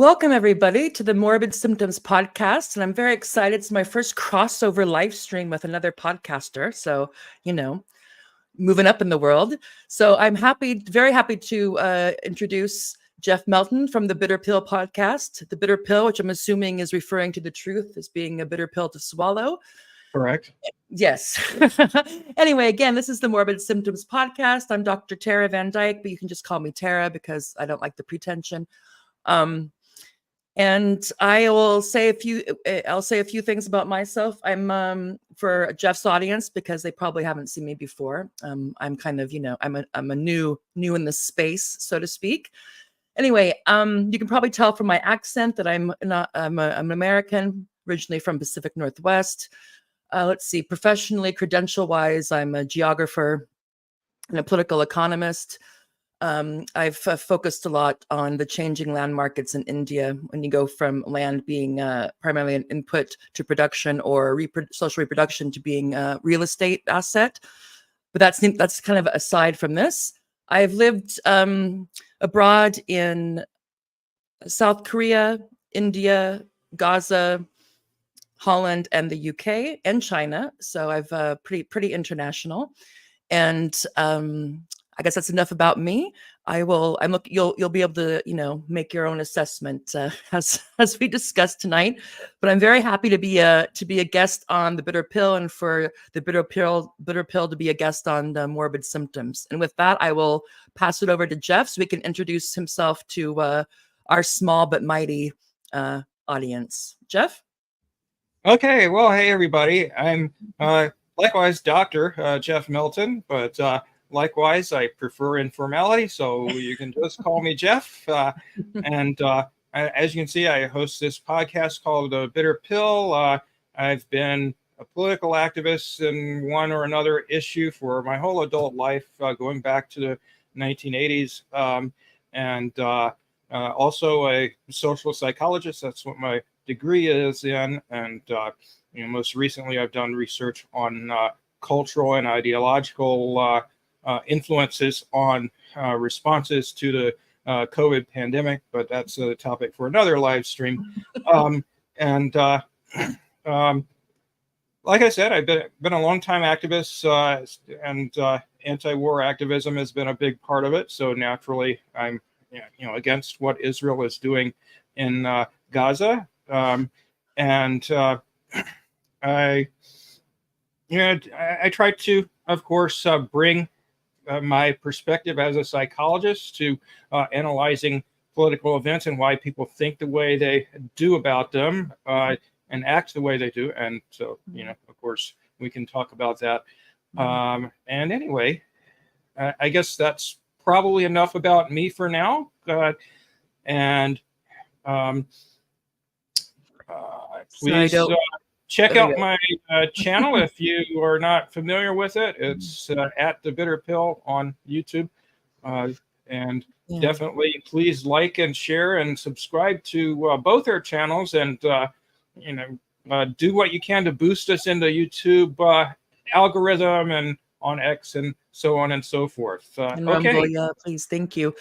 Welcome, everybody, to the Morbid Symptoms podcast. And I'm very excited. It's my first crossover live stream with another podcaster. So, moving up in the world. So I'm very happy to introduce Jeff Melton from the Bitter Pill podcast. The Bitter Pill, which I'm assuming is referring to the truth as being a bitter pill to swallow. Correct. Yes. Anyway, again, this is the Morbid Symptoms podcast. I'm Dr. Tara Van Dyke, but you can just call me Tara because I don't like the pretension. And I will say I'll say a few things about myself. I'm for Jeff's audience because they probably haven't seen me before. I'm kind of, I'm a new in the space, so to speak. Anyway, you can probably tell from my accent that I'm an American, originally from Pacific Northwest. Let's see, professionally, credential-wise, I'm a geographer and a political economist. I've focused a lot on the changing land markets in India when you go from land being primarily an input to production or social reproduction to being a real estate asset. But that's kind of aside from this. I've lived abroad in South Korea, India, Gaza, Holland, and the UK and China. So I've pretty international. And I guess that's enough about me. You'll be able to, make your own assessment as we discuss tonight. But I'm very happy to be a guest on the Bitter Pill, and for the Bitter Pill to be a guest on the Morbid Symptoms. And with that, I will pass it over to Jeff so he can introduce himself to our small but mighty audience. Jeff? Okay. Well, hey everybody. I'm likewise Dr. Jeff Melton, but likewise, I prefer informality, so you can just call me Jeff. And as you can see, I host this podcast called The Bitter Pill. I've been a political activist in one or another issue for my whole adult life, going back to the 1980s, and also a social psychologist. That's what my degree is in. And most recently, I've done research on cultural and ideological influences on responses to the COVID pandemic, but that's a topic for another live stream. And like I said, I've been a long-time activist, and anti-war activism has been a big part of it. So naturally, I'm against what Israel is doing in Gaza, and I try to, of course, bring my perspective as a psychologist to analyzing political events and why people think the way they do about them and act the way they do. And so, of course, we can talk about that. And anyway, I guess that's probably enough about me for now. Please check out my channel if you are not familiar with it. It's at The Bitter Pill on YouTube. And definitely please like and share and subscribe to both our channels, and do what you can to boost us in the YouTube algorithm and on X and so on and so forth. And Rumble, yeah, please, thank you.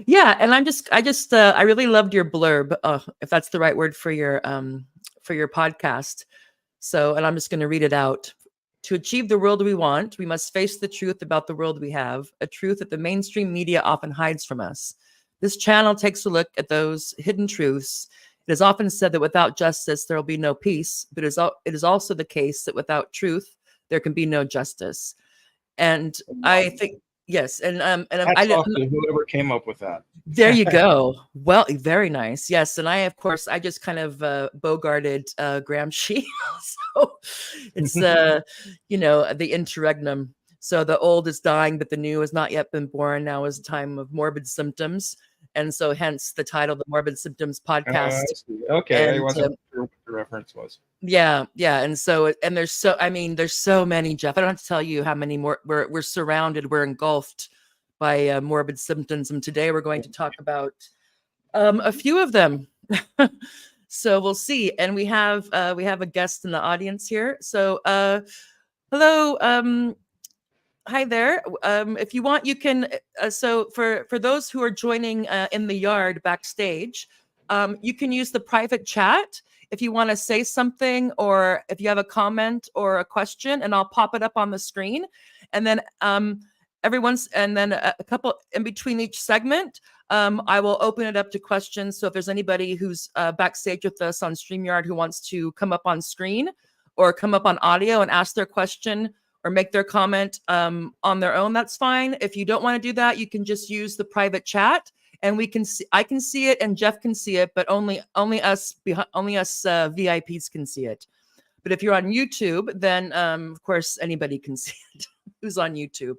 Yeah, and I really loved your blurb, if that's the right word for your podcast. So, and I'm just going to read it out. To achieve the world we want, we must face the truth about the world we have, a truth that the mainstream media often hides from us. This channel takes a look at those hidden truths. It is often said that without justice, there will be no peace, but it is also the case that without truth, there can be no justice. And I think, yes, and I talked to whoever came up with that. There you go. Well, very nice. Yes, and I just kind of bogarted Gramsci. So it's the interregnum. So the old is dying, but the new has not yet been born. Now is a time of morbid symptoms, and so hence the title, the Morbid Symptoms podcast. Okay, and I wasn't sure what the reference was. Yeah, and so there's so many, Jeff. I don't have to tell you how many more. We're surrounded. We're engulfed by morbid symptoms, and today we're going to talk about a few of them. So we'll see. And we have a guest in the audience here. So hello, hi there. If you want, you can. So for those who are joining in the yard backstage, You can use the private chat if you want to say something, or if you have a comment or a question, and I'll pop it up on the screen. And then a couple in between each segment, I will open it up to questions. So if there's anybody who's backstage with us on StreamYard who wants to come up on screen or come up on audio and ask their question or make their comment on their own, that's fine. If you don't want to do that, you can just use the private chat, and I can see it, and Jeff can see it, but only us VIPs can see it. But if you're on YouTube, then of course anybody can see it who's on YouTube.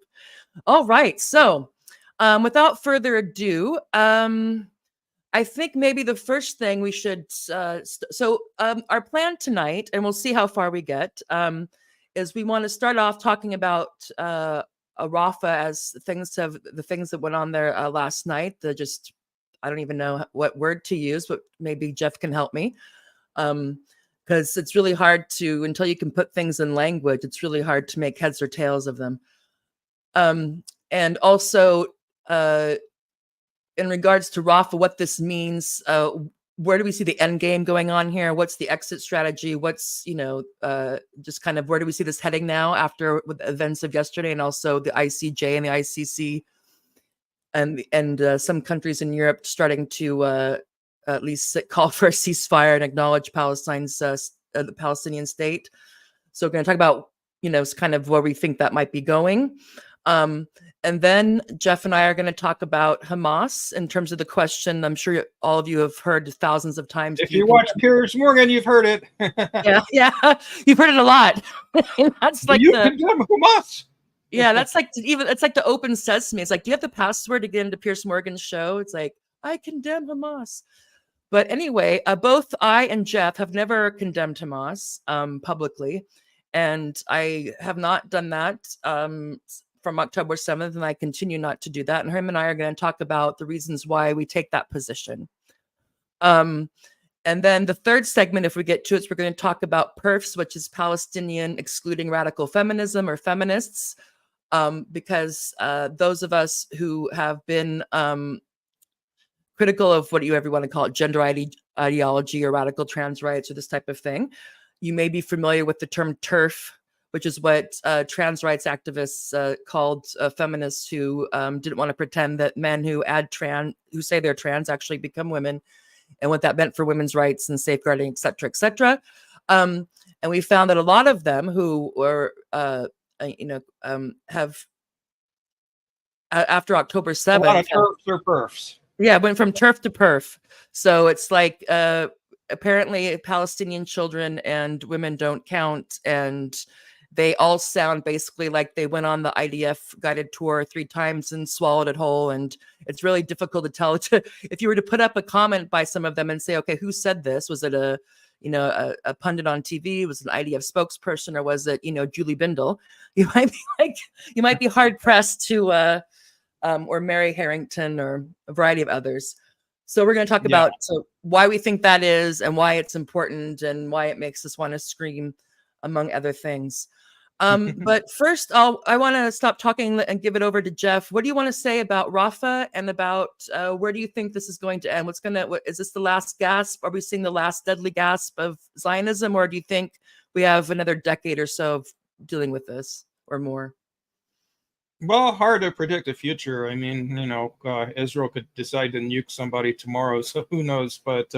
All right. So without further ado, I think maybe the first thing we should, our plan tonight, and we'll see how far we get, is we want to start off talking about Rafah as the things that went on there last night. I don't even know what word to use, but maybe Jeff can help me. Because it's really hard until you can put things in language, it's really hard to make heads or tails of them. And also, in regards to Rafah, what this means, where do we see the end game going on here? What's the exit strategy? What's, just kind of where do we see this heading now after with the events of yesterday, and also the ICJ and the ICC and some countries in Europe starting to at least call for a ceasefire and acknowledge Palestine's the Palestinian state. So we're going to talk about, kind of where we think that might be going. And then Jeff and I are going to talk about Hamas in terms of the question I'm sure all of you have heard thousands of times. If you watch Piers Morgan, you've heard it. yeah, you've heard it a lot. That's like condemn Hamas. Yeah, that's like it's like the open sesame. It's like, do you have the password to get into Piers Morgan's show? It's like, I condemn Hamas. But anyway, both I and Jeff have never condemned Hamas publicly, and I have not done that from October 7th, and I continue not to do that. And him and I are going to talk about the reasons why we take that position. And then the third segment, if we get to it, we're going to talk about PERFs, which is Palestinian Excluding Radical Feminism, or Feminists, because those of us who have been critical of whatever you want to call it, gender ideology or radical trans rights or this type of thing, you may be familiar with the term TERF, which is what trans rights activists called feminists who didn't want to pretend that men who say they're trans actually become women, and what that meant for women's rights and safeguarding, et cetera, et cetera. And we found that a lot of them who were, have after October 7th, a lot of TERFs or PERFs. Yeah, went from TERF to PERF. So it's like apparently Palestinian children and women don't count, and they all sound basically like they went on the IDF guided tour 3 times and swallowed it whole. And it's really difficult to tell if you were to put up a comment by some of them and say, okay, who said this? Was it a pundit on TV? Was it an IDF spokesperson, or was it, Julie Bindel? You might be hard pressed to, or Mary Harrington, or a variety of others. So we're going to talk about why we think that is, and why it's important, and why it makes us want to scream, among other things. But first, I want to stop talking and give it over to Jeff. What do you want to say about Rafah, and about where do you think this is going to end? Is this the last gasp? Are we seeing the last deadly gasp of Zionism, or do you think we have another decade or so of dealing with this, or more? Well, hard to predict the future. I mean, Israel could decide to nuke somebody tomorrow, so who knows? But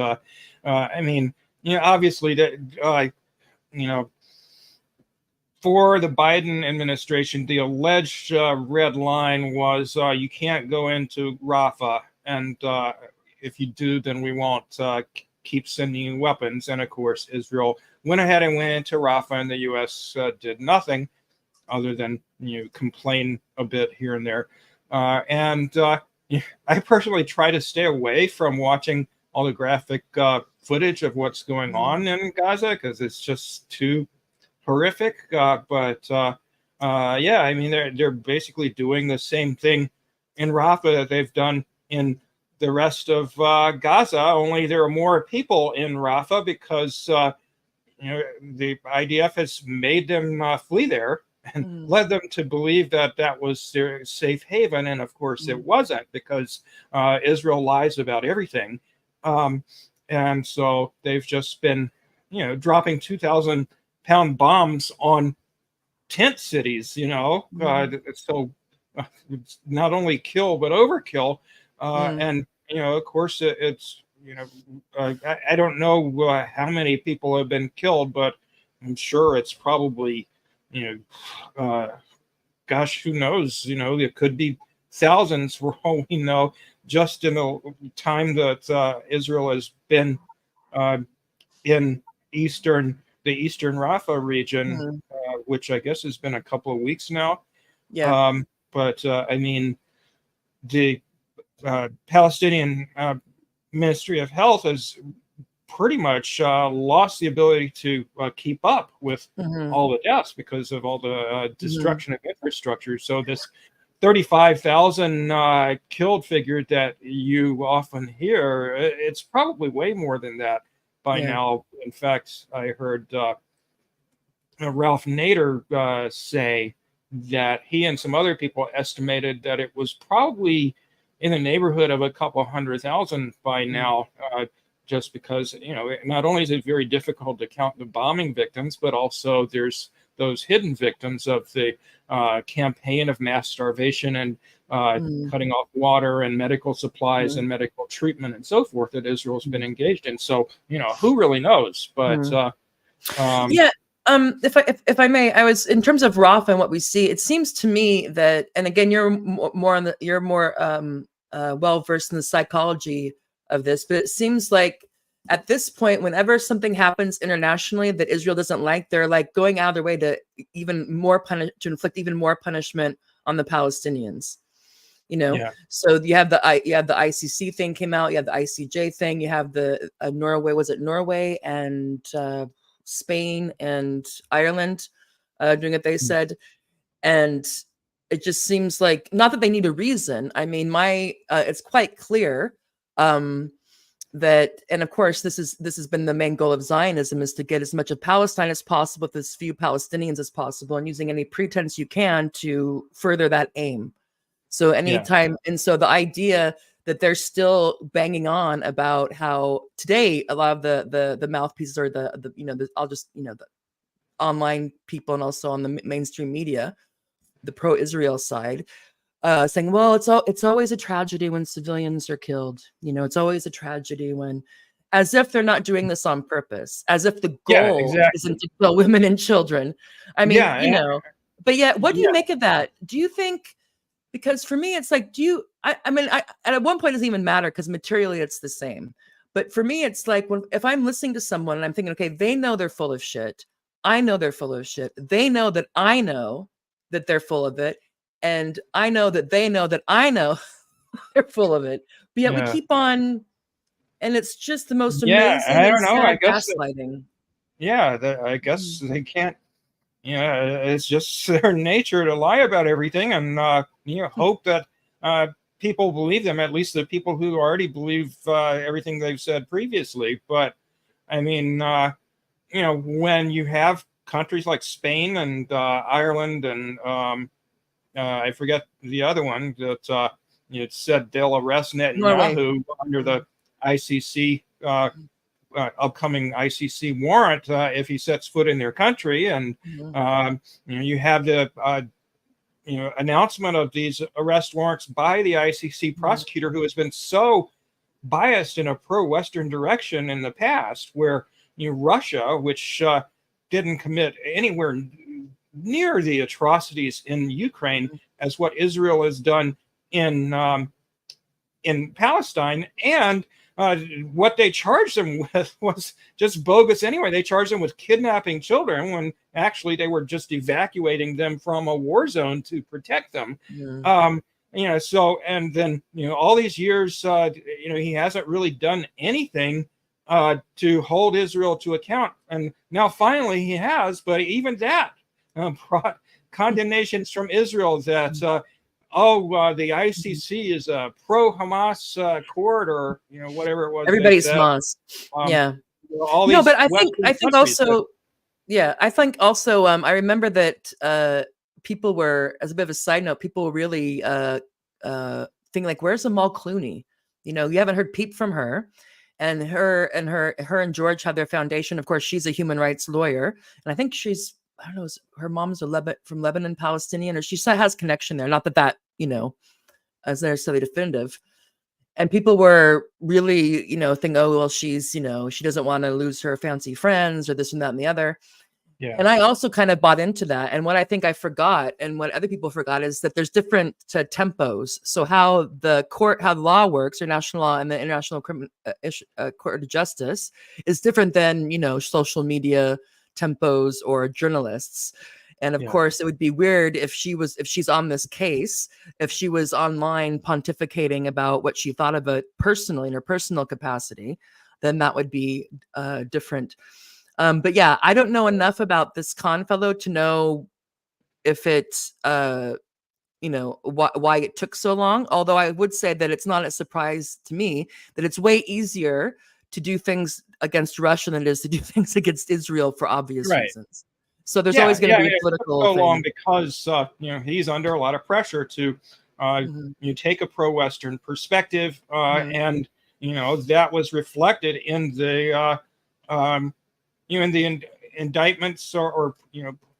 I mean, obviously that, for the Biden administration, the alleged red line was you can't go into Rafah, and if you do, then we won't keep sending you weapons. And of course, Israel went ahead and went into Rafah, and the U.S. Did nothing other than complain a bit here and there. And I personally try to stay away from watching all the graphic footage of what's going on in Gaza, because it's just too horrific. But I mean, they're basically doing the same thing in Rafah that they've done in the rest of Gaza, only there are more people in Rafah because the IDF has made them flee there and led them to believe that that was their safe haven. And of course it wasn't, because Israel lies about everything. And so they've just been, dropping 2,000-pound bombs on tent cities, so it's not only kill but overkill. And of course it's I don't know how many people have been killed, but I'm sure it's probably gosh, who knows, it could be thousands for all we know, just in the time that Israel has been in the eastern Rafah region, which I guess has been a couple of weeks now. Yeah. But I mean, the Palestinian Ministry of Health has pretty much lost the ability to keep up with all the deaths because of all the destruction of infrastructure. So this 35,000 killed figure that you often hear, it's probably way more than that by now. In fact, I heard Ralph Nader say that he and some other people estimated that it was probably in the neighborhood of a couple 100,000 by now, just because, not only is it very difficult to count the bombing victims, but also there's those hidden victims of the campaign of mass starvation and cutting off water and medical supplies and medical treatment and so forth that Israel's been engaged in. So, who really knows? But yeah. If I may, I was in terms of Rafah and what we see. It seems to me that, and again, you're more well versed in the psychology of this, but it seems like at this point, whenever something happens internationally that Israel doesn't like, they're like going out of their way to inflict even more punishment on the Palestinians. So you have the ICC thing came out, you have the ICJ thing, you have the Norway, was it Norway and Spain and Ireland doing what they said, and it just seems like, not that they need a reason. I mean, it's quite clear that, and of course, this has been the main goal of Zionism, is to get as much of Palestine as possible with as few Palestinians as possible, and using any pretense you can to further that aim. So anytime, and so the idea that they're still banging on about how today a lot of the mouthpieces are the online people and also on the mainstream media, the pro-Israel side, saying, well, it's always a tragedy when civilians are killed. It's always a tragedy when, as if they're not doing this on purpose, as if the goal isn't to kill women and children. I mean, but yet, what do you make of that? Do you think, because for me, it's like, I mean, at one point it doesn't even matter because materially it's the same. But for me, it's like, if I'm listening to someone and I'm thinking, okay, they know they're full of shit. I know they're full of shit. They know that I know that they're full of it. And I know that they know that I know they're full of it. But yet we keep on, and it's just the most amazing I and don't know. sad gaslighting. I guess they can't. It's just their nature to lie about everything, and hope that people believe them. At least the people who already believe everything they've said previously. But I mean, when you have countries like Spain and Ireland and I forget the other one that it said they'll arrest Netanyahu under the ICC. Upcoming ICC warrant if he sets foot in their country, and you have the announcement of these arrest warrants by the ICC prosecutor, who has been so biased in a pro-Western direction in the past, where Russia, which didn't commit anywhere near the atrocities in Ukraine as what Israel has done in Palestine, and what they charged them with was just bogus anyway. They charged them with kidnapping children when actually they were just evacuating them from a war zone to protect them. So, and then, all these years, he hasn't really done anything to hold Israel to account. And now finally he has, but even that brought condemnations from Israel that, the ICC is a pro-Hamas court, or whatever it was. Everybody's Hamas. But I think also, I remember that people were, as a bit of a side note, people really think like, where's Amal Clooney? You haven't heard peep from her. and her and George have their foundation. Of course, she's a human rights lawyer, and I think she's, I don't know, her mom's from Lebanon, Palestinian, or she has connection there. Not that is necessarily definitive. And people were really, thinking, oh, well, she's, she doesn't want to lose her fancy friends or this and that and the other. Yeah. And I also kind of bought into that. And what I think I forgot, and what other people forgot, is that there's different tempos. So how the law works, or national law and the International Court of Justice, is different than, social media tempos or journalists. And of course, it would be weird if she's on this case, if she was online pontificating about what she thought of it personally in her personal capacity, then that would be different. But yeah, I don't know enough about this Khan fellow to know if it's, why it took so long. Although I would say that it's not a surprise to me that it's way easier to do things against Russia than it is to do things against Israel for obvious reasons. So there's always going to be a political so thing. long because he's under a lot of pressure to take a pro-Western perspective, and that was reflected in the in the indictments or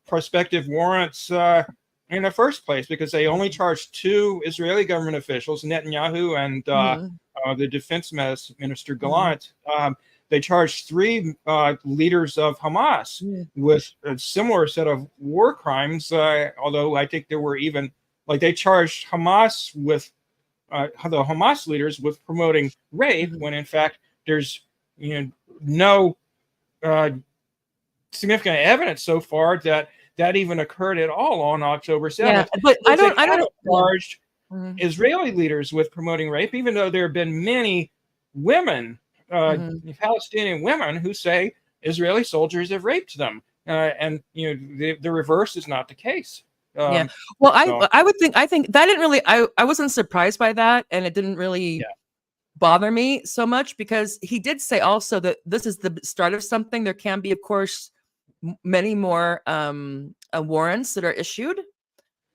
prospective warrants in the first place, because they only charged 2 Israeli government officials, Netanyahu and the defense minister Gallant. They charged 3 leaders of Hamas with a similar set of war crimes, although I think there were even, they charged Hamas with, the Hamas leaders with promoting rape, when in fact there's no significant evidence so far that even occurred at all on October 7th. Yeah, but I don't charged Israeli leaders with promoting rape, even though there have been many women, Palestinian women, who say Israeli soldiers have raped them, and the reverse is not the case. Well, I think that didn't really, I wasn't surprised by that, and it didn't really bother me so much, because he did say also that this is the start of something. There can be, of course, many more warrants that are issued,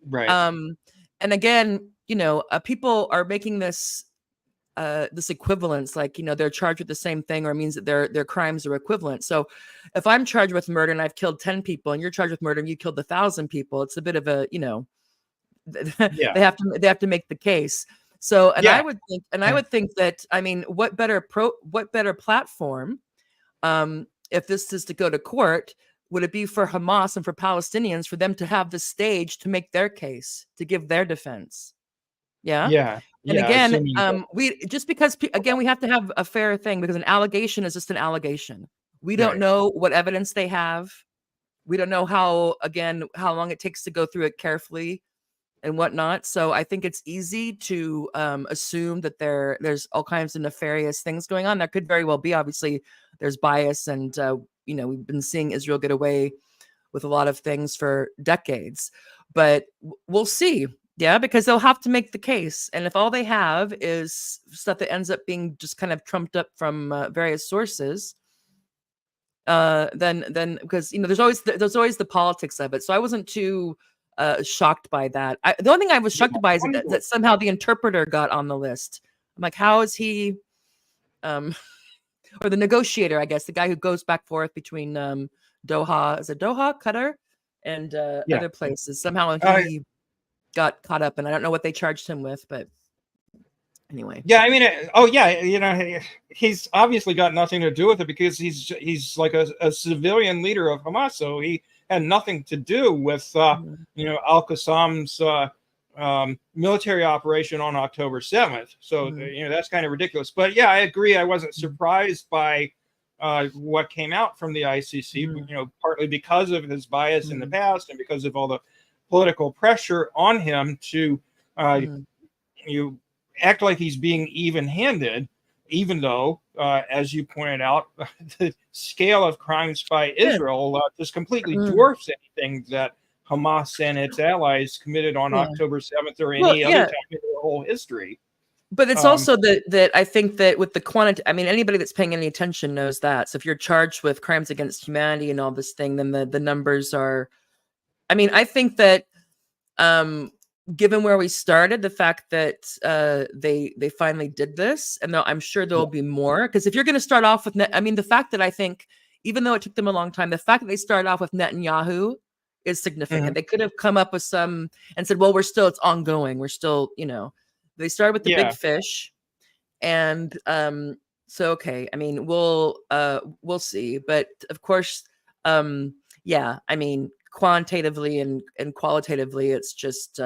right? And again, people are making this equivalence, like, they're charged with the same thing, or it means that their crimes are equivalent. So if I'm charged with murder and I've killed 10 people, and you're charged with murder and you killed 1,000 people, it's a bit of a, they have to make the case. So, and I would think that, I mean, what better platform, if this is to go to court, would it be for Hamas and for Palestinians, for them to have the stage to make their case, to give their defense? And again, we have to have a fair thing, because an allegation is just an allegation. We don't know what evidence they have. We don't know how long it takes to go through it carefully and whatnot. So I think it's easy to assume that there's all kinds of nefarious things going on. There could very well be. Obviously, there's bias, and we've been seeing Israel get away with a lot of things for decades. But we'll see. Yeah, because they'll have to make the case. And if all they have is stuff that ends up being just kind of trumped up from various sources, then because there's always the politics of it. So I wasn't too shocked by that. The only thing I was shocked by is that somehow the interpreter got on the list. I'm like, how is he, or the negotiator, I guess, the guy who goes back and forth between Doha, Qatar, and other places. Somehow he got caught up, and I don't know what they charged him with, but anyway. Yeah, I mean, he's obviously got nothing to do with it, because he's like a civilian leader of Hamas, so he had nothing to do with Al-Qassam's military operation on October 7th. So that's kind of ridiculous. But yeah, I agree. I wasn't surprised by what came out from the ICC. Partly because of his bias in the past, and because of all the political pressure on him to act like he's being even-handed, even though, as you pointed out, the scale of crimes by Israel just completely dwarfs anything that Hamas and its allies committed on October 7th or any other time in their whole history. But it's also that I think that with the quantity, I mean, anybody that's paying any attention knows that. So if you're charged with crimes against humanity and all this thing, then the numbers are, I mean, I think that given where we started, the fact that they finally did this, and I'm sure there will be more. Because if you're going to start off with, I mean, the fact that I think, even though it took them a long time, the fact that they started off with Netanyahu is significant. They could have come up with some and said, well, it's ongoing. We're still, they started with the big fish. And so, okay, I mean, we'll see. But of course, yeah, I mean, quantitatively and qualitatively, it's just,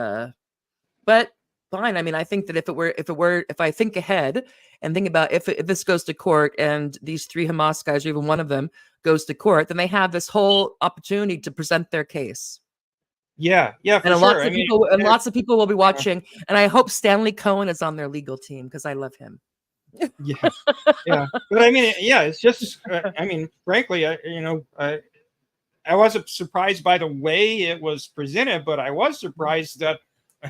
but fine. I mean, I think that if I think ahead and think about if this goes to court and these 3 Hamas guys, or even one of them, goes to court, then they have this whole opportunity to present their case. Yeah, for and sure. Lots of people will be watching, and I hope Stanley Cohen is on their legal team because I love him. Yeah. But I mean, it's just, I mean, frankly, I wasn't surprised by the way it was presented, but I was surprised that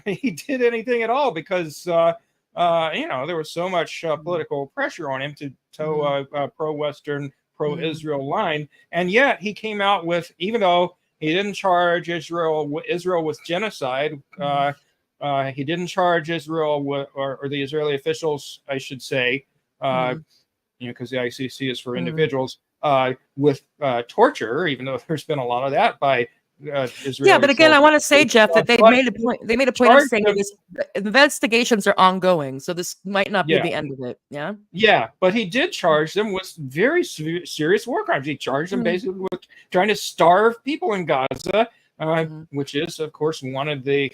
he did anything at all because, there was so much political pressure on him to toe a pro-Western, pro-Israel line. And yet he came out with, even though he didn't charge Israel with genocide, he didn't charge Israel with, or the Israeli officials, I should say, because the ICC is for individuals, with torture, even though there's been a lot of that by Israeli. Yeah, but again, I want to say, Jeff, that they made a point. They made a point of saying that investigations are ongoing, so this might not be the end of it. Yeah. Yeah, but he did charge them with very serious war crimes. He charged them basically with trying to starve people in Gaza, which is, of course, one of the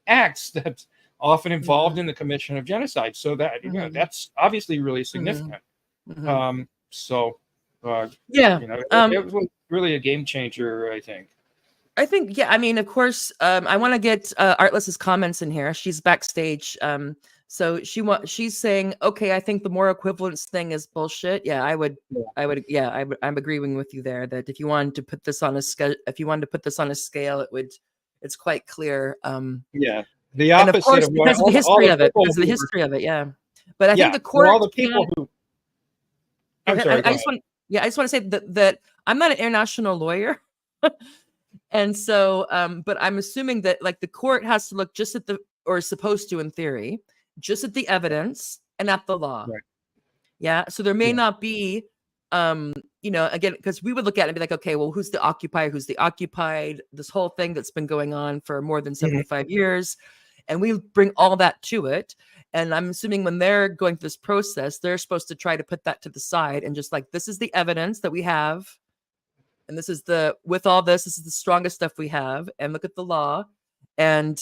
acts that's often involved in the commission of genocide. So that that's obviously really significant. It was really a game changer, I think. Yeah. I mean, of course, I want to get Artless's comments in here. She's backstage. So she's saying, okay, I think the moral equivalence thing is bullshit. Yeah, I'm agreeing with you there that if you wanted to put this on a scale, it's quite clear. The opposite, and of course, because of the history of it. Because of the history of it, yeah. But I think the court. All the people who. I'm sorry. I just want to say that I'm not an international lawyer, and so, but I'm assuming that like the court has to look just at or is supposed to, in theory, just at the evidence and at the law. Right. Yeah. So there may not be, again, because we would look at it and be like, okay, well, who's the occupier? Who's the occupied? This whole thing that's been going on for more than 75 years. And we bring all that to it. And I'm assuming when they're going through this process, they're supposed to try to put that to the side and just like, this is the evidence that we have. And this is this is the strongest stuff we have. And look at the law. And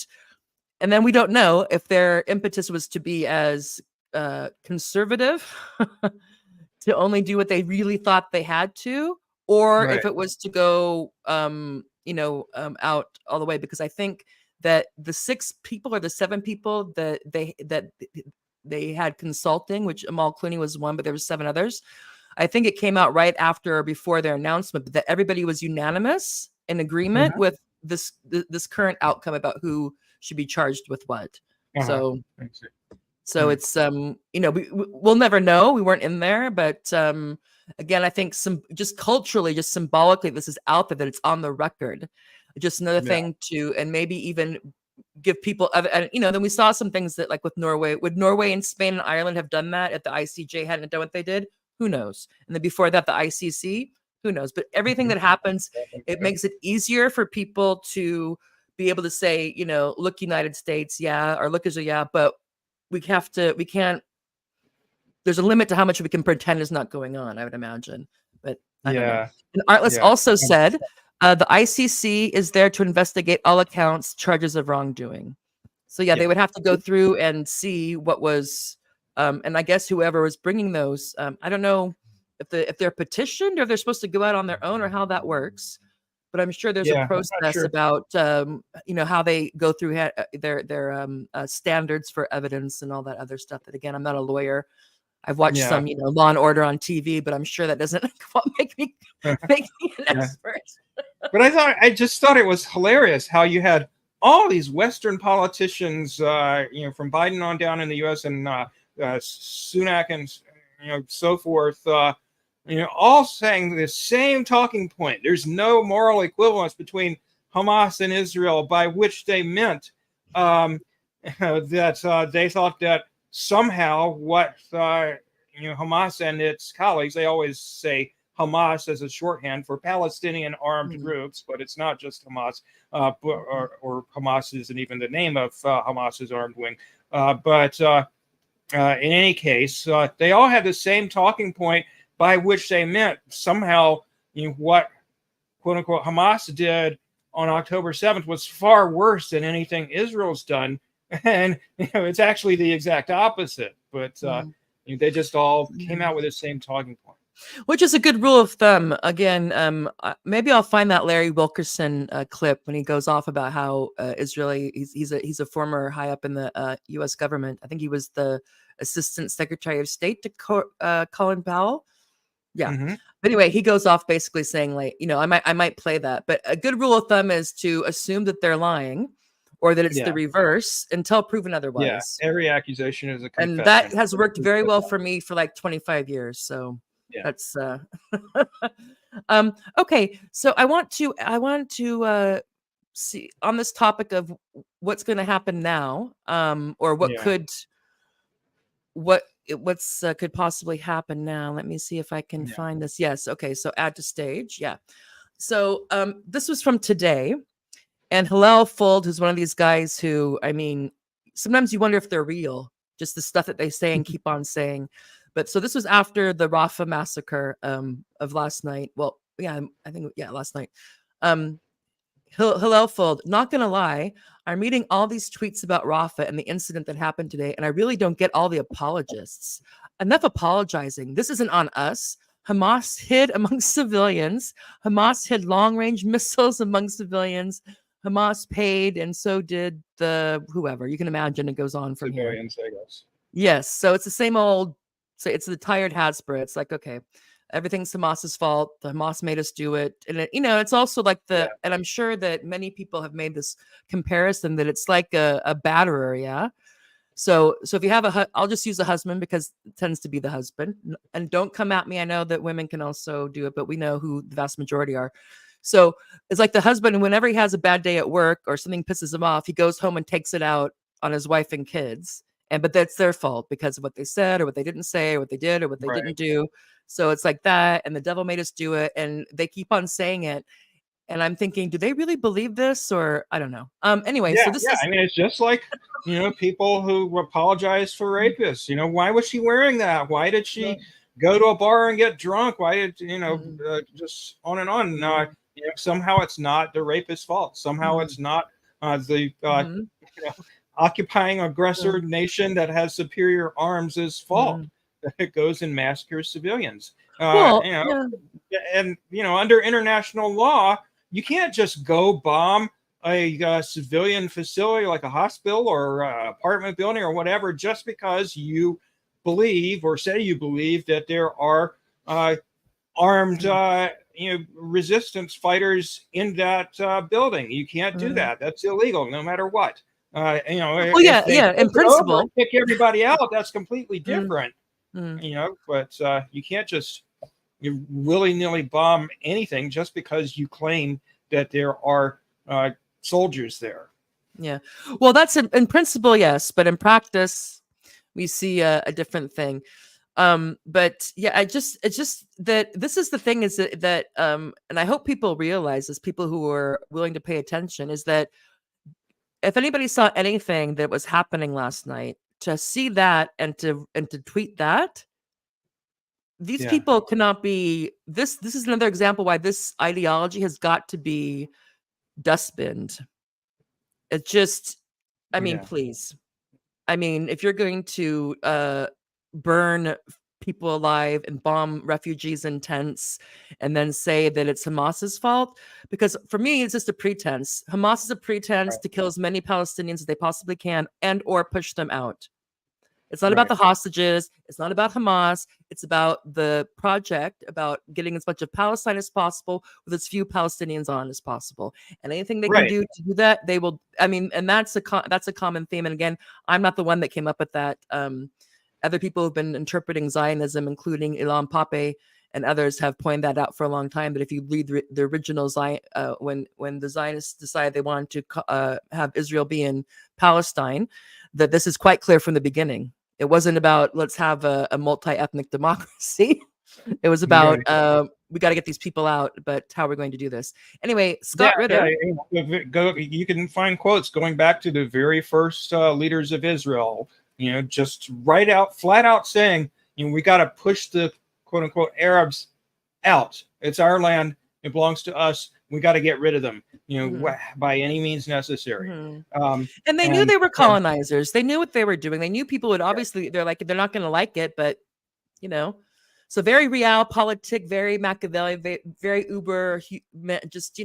then we don't know if their impetus was to be as conservative to only do what they really thought they had to, or if it was to go, out all the way. Because I think that the 6 people or the 7 people that they had consulting, which Amal Clooney was one, but there were 7 others. I think it came out right after or before their announcement that everybody was unanimous in agreement with this current outcome about who should be charged with what. So it's we'll never know. We weren't in there, but again, I think just culturally, just symbolically, this is out there that it's on the record. Just another thing to, and maybe even give people other, and then we saw some things that like with Norway, would Norway and Spain and Ireland have done that if the ICJ hadn't done what they did? Who knows? And then before that, the ICC, who knows? But everything that happens, it makes it easier for people to be able to say, look, United States, or look, Israel, but we can't, there's a limit to how much we can pretend is not going on, I would imagine. But I don't know. And Artless also said, the ICC is there to investigate all accounts, charges of wrongdoing. So they would have to go through and see what was, and I guess whoever was bringing those, I don't know if they're petitioned or if they're supposed to go out on their own or how that works. But I'm sure there's a process about, how they go through their standards for evidence and all that other stuff. That again, I'm not a lawyer. I've watched some, Law and Order on TV, but I'm sure that doesn't make me an expert. But I just thought it was hilarious how you had all these Western politicians, from Biden on down in the U.S. and Sunak and so forth, all saying the same talking point. There's no moral equivalence between Hamas and Israel, by which they meant that they thought that somehow what Hamas and its colleagues, they always say Hamas as a shorthand for Palestinian armed groups, but it's not just Hamas, or Hamas isn't even the name of Hamas's armed wing. But in any case, they all had the same talking point, by which they meant somehow what quote unquote Hamas did on October 7th was far worse than anything Israel's done. And it's actually the exact opposite. But they just all came out with the same talking point. Which is a good rule of thumb. Again, maybe I'll find that Larry Wilkerson clip when he goes off about how Israeli. He's a former high up in the U.S. government. I think he was the Assistant Secretary of State to Colin Powell. Yeah. But anyway, he goes off basically saying, like, I might play that, but a good rule of thumb is to assume that they're lying, or that it's the reverse until proven otherwise. Yeah, every accusation is a confession. And that has worked very well for me for like 25 years. So that's okay. So I want to see on this topic of what's going to happen now, or what could possibly happen now. Let me see if I can find this. Yes. Okay. So add to stage. Yeah. So this was from today. And Hillel Fuld, who's one of these guys who, I mean, sometimes you wonder if they're real, just the stuff that they say and keep on saying. But so this was after the Rafah massacre of last night. Well, yeah, I think, last night. Hillel Fuld, not going to lie, I'm reading all these tweets about Rafah and the incident that happened today, and I really don't get all the apologists. Enough apologizing. This isn't on us. Hamas hid among civilians. Hamas hid long-range missiles among civilians. Hamas paid, and so did the whoever. You can imagine it goes on from here. I guess. Yes, so it's the same old. So it's the tired Hasbro. It's like, okay, everything's Hamas's fault. The Hamas made us do it, and it's also like and I'm sure that many people have made this comparison that it's like a batterer, yeah. So if you have I'll just use a husband because it tends to be the husband, and don't come at me. I know that women can also do it, but we know who the vast majority are. So it's like the husband, whenever he has a bad day at work or something pisses him off, he goes home and takes it out on his wife and kids. But that's their fault because of what they said or what they didn't say or what they did or what they didn't do. So it's like that. And the devil made us do it. And they keep on saying it. And I'm thinking, do they really believe this? Or I don't know. Anyway, so this is. I mean, it's just like, people who apologize for rapists. Why was she wearing that? Why did she go to a bar and get drunk? Why did, just on and on. Somehow it's not the rapist's fault. Somehow it's not the occupying aggressor nation that has superior arms' fault that it goes and massacres civilians. And under international law, you can't just go bomb a civilian facility like a hospital or apartment building or whatever just because you believe or say you believe that there are armed resistance fighters in that building. You can't do that. That's illegal, no matter what. In principle, kick everybody out. That's completely different. But you can't just willy-nilly bomb anything just because you claim that there are soldiers there. Yeah. Well, that's in principle, yes, but in practice, we see a different thing. But yeah, it's just that this is the thing is that and I hope people realize this, people who are willing to pay attention, is that if anybody saw anything that was happening last night, to see that and to tweet that, these people cannot be this is another example why this ideology has got to be dustbined. It just, I mean, please. I mean, if you're going to burn people alive and bomb refugees in tents and then say that it's Hamas's fault, because for me, it's just a pretense. Hamas is a pretense to kill as many Palestinians as they possibly can and or push them out. It's not about the hostages. It's not about Hamas. It's about the project, about getting as much of Palestine as possible with as few Palestinians on as possible. And anything they can do to do that, they will. I mean, and that's a common theme. And again, I'm not the one that came up with that. Other people have been interpreting Zionism, including Ilan Pappé and others have pointed that out for a long time. But if you read the original Zion, when the Zionists decided they wanted to have Israel be in Palestine, that this is quite clear from the beginning. It wasn't about let's have a multi-ethnic democracy. It was about we got to get these people out, but how are we going to do this? Anyway, Scott Ritter. You can find quotes going back to the very first leaders of Israel, just flat out saying, we got to push the quote unquote Arabs out. It's our land. It belongs to us. We got to get rid of them, by any means necessary. And they knew they were colonizers. They knew what they were doing. They knew people would obviously, they're not going to like it, but so very realpolitik, very Machiavelli, very uber, just,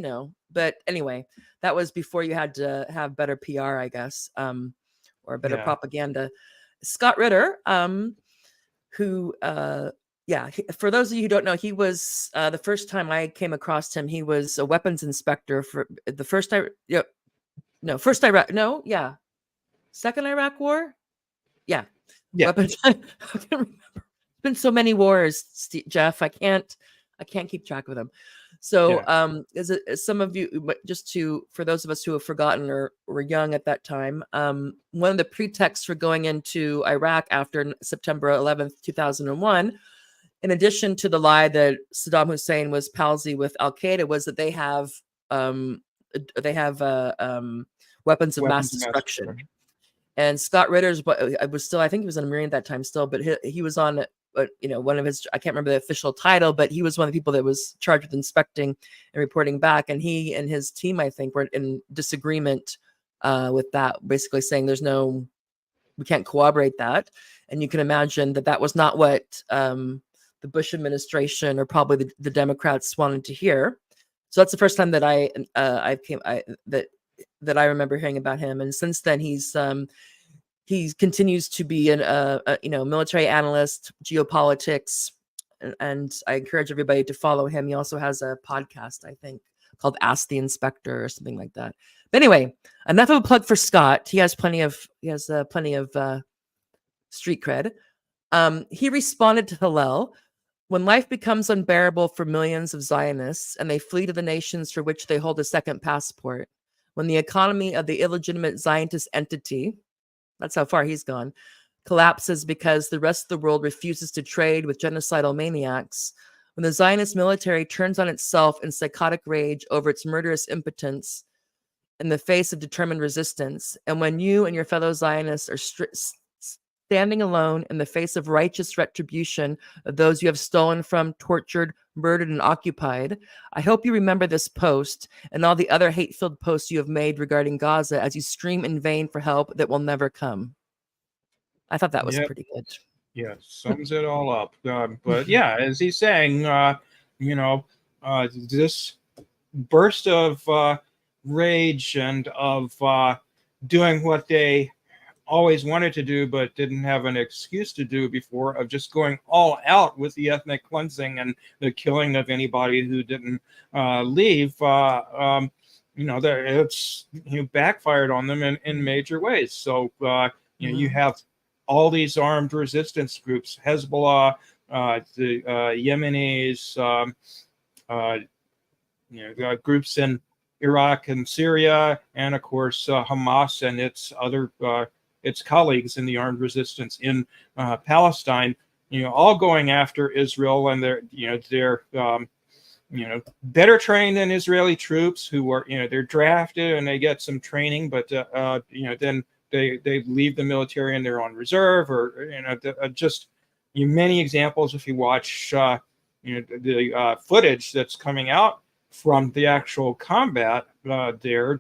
but anyway, that was before you had to have better PR, I guess, or better propaganda. Scott Ritter, who, for those of you who don't know, he was the first time I came across him, he was a weapons inspector for the second Iraq war. Weapons. I can't remember. It's been so many wars, Jeff. I can't keep track of them. So, as some of you, for those of us who have forgotten or were young at that time, one of the pretexts for going into Iraq after September 11th, 2001, in addition to the lie that Saddam Hussein was palsy with Al Qaeda, was that they have weapons of mass destruction. And Scott Ritter's, I think he was in a Marine at that time still, but he was on, one of his, I can't remember the official title, but he was one of the people that was charged with inspecting and reporting back. And he and his team, I think, were in disagreement with that, basically saying we can't corroborate that. And you can imagine that was not what the Bush administration or probably the Democrats wanted to hear. So that's the first time that that I remember hearing about him. And since then, he continues to be a military analyst, geopolitics, and I encourage everybody to follow him. He also has a podcast, I think, called Ask the Inspector or something like that. But anyway, enough of a plug for Scott. He has plenty of street cred. He responded to Hillel. When life becomes unbearable for millions of Zionists and they flee to the nations for which they hold a second passport, when the economy of the illegitimate Zionist entity, that's how far he's gone, collapses because the rest of the world refuses to trade with genocidal maniacs, when the Zionist military turns on itself in psychotic rage over its murderous impotence in the face of determined resistance, and when you and your fellow Zionists are standing alone in the face of righteous retribution of those you have stolen from, tortured, murdered, and occupied, I hope you remember this post and all the other hate-filled posts you have made regarding Gaza as you scream in vain for help that will never come. I thought that was pretty good. Yeah, sums it all up. But yeah, as he's saying, this burst of rage and of doing what they always wanted to do but didn't have an excuse to do before, of just going all out with the ethnic cleansing and the killing of anybody who didn't leave, it's backfired on them in major ways. So you have all these armed resistance groups, Hezbollah, the Yemenis, groups in Iraq and Syria, and of course Hamas and its colleagues in the armed resistance in Palestine, all going after Israel, and they're better trained than Israeli troops who are, they're drafted and they get some training, but then they leave the military and they're on reserve, or just many examples. If you watch the footage that's coming out from the actual combat they're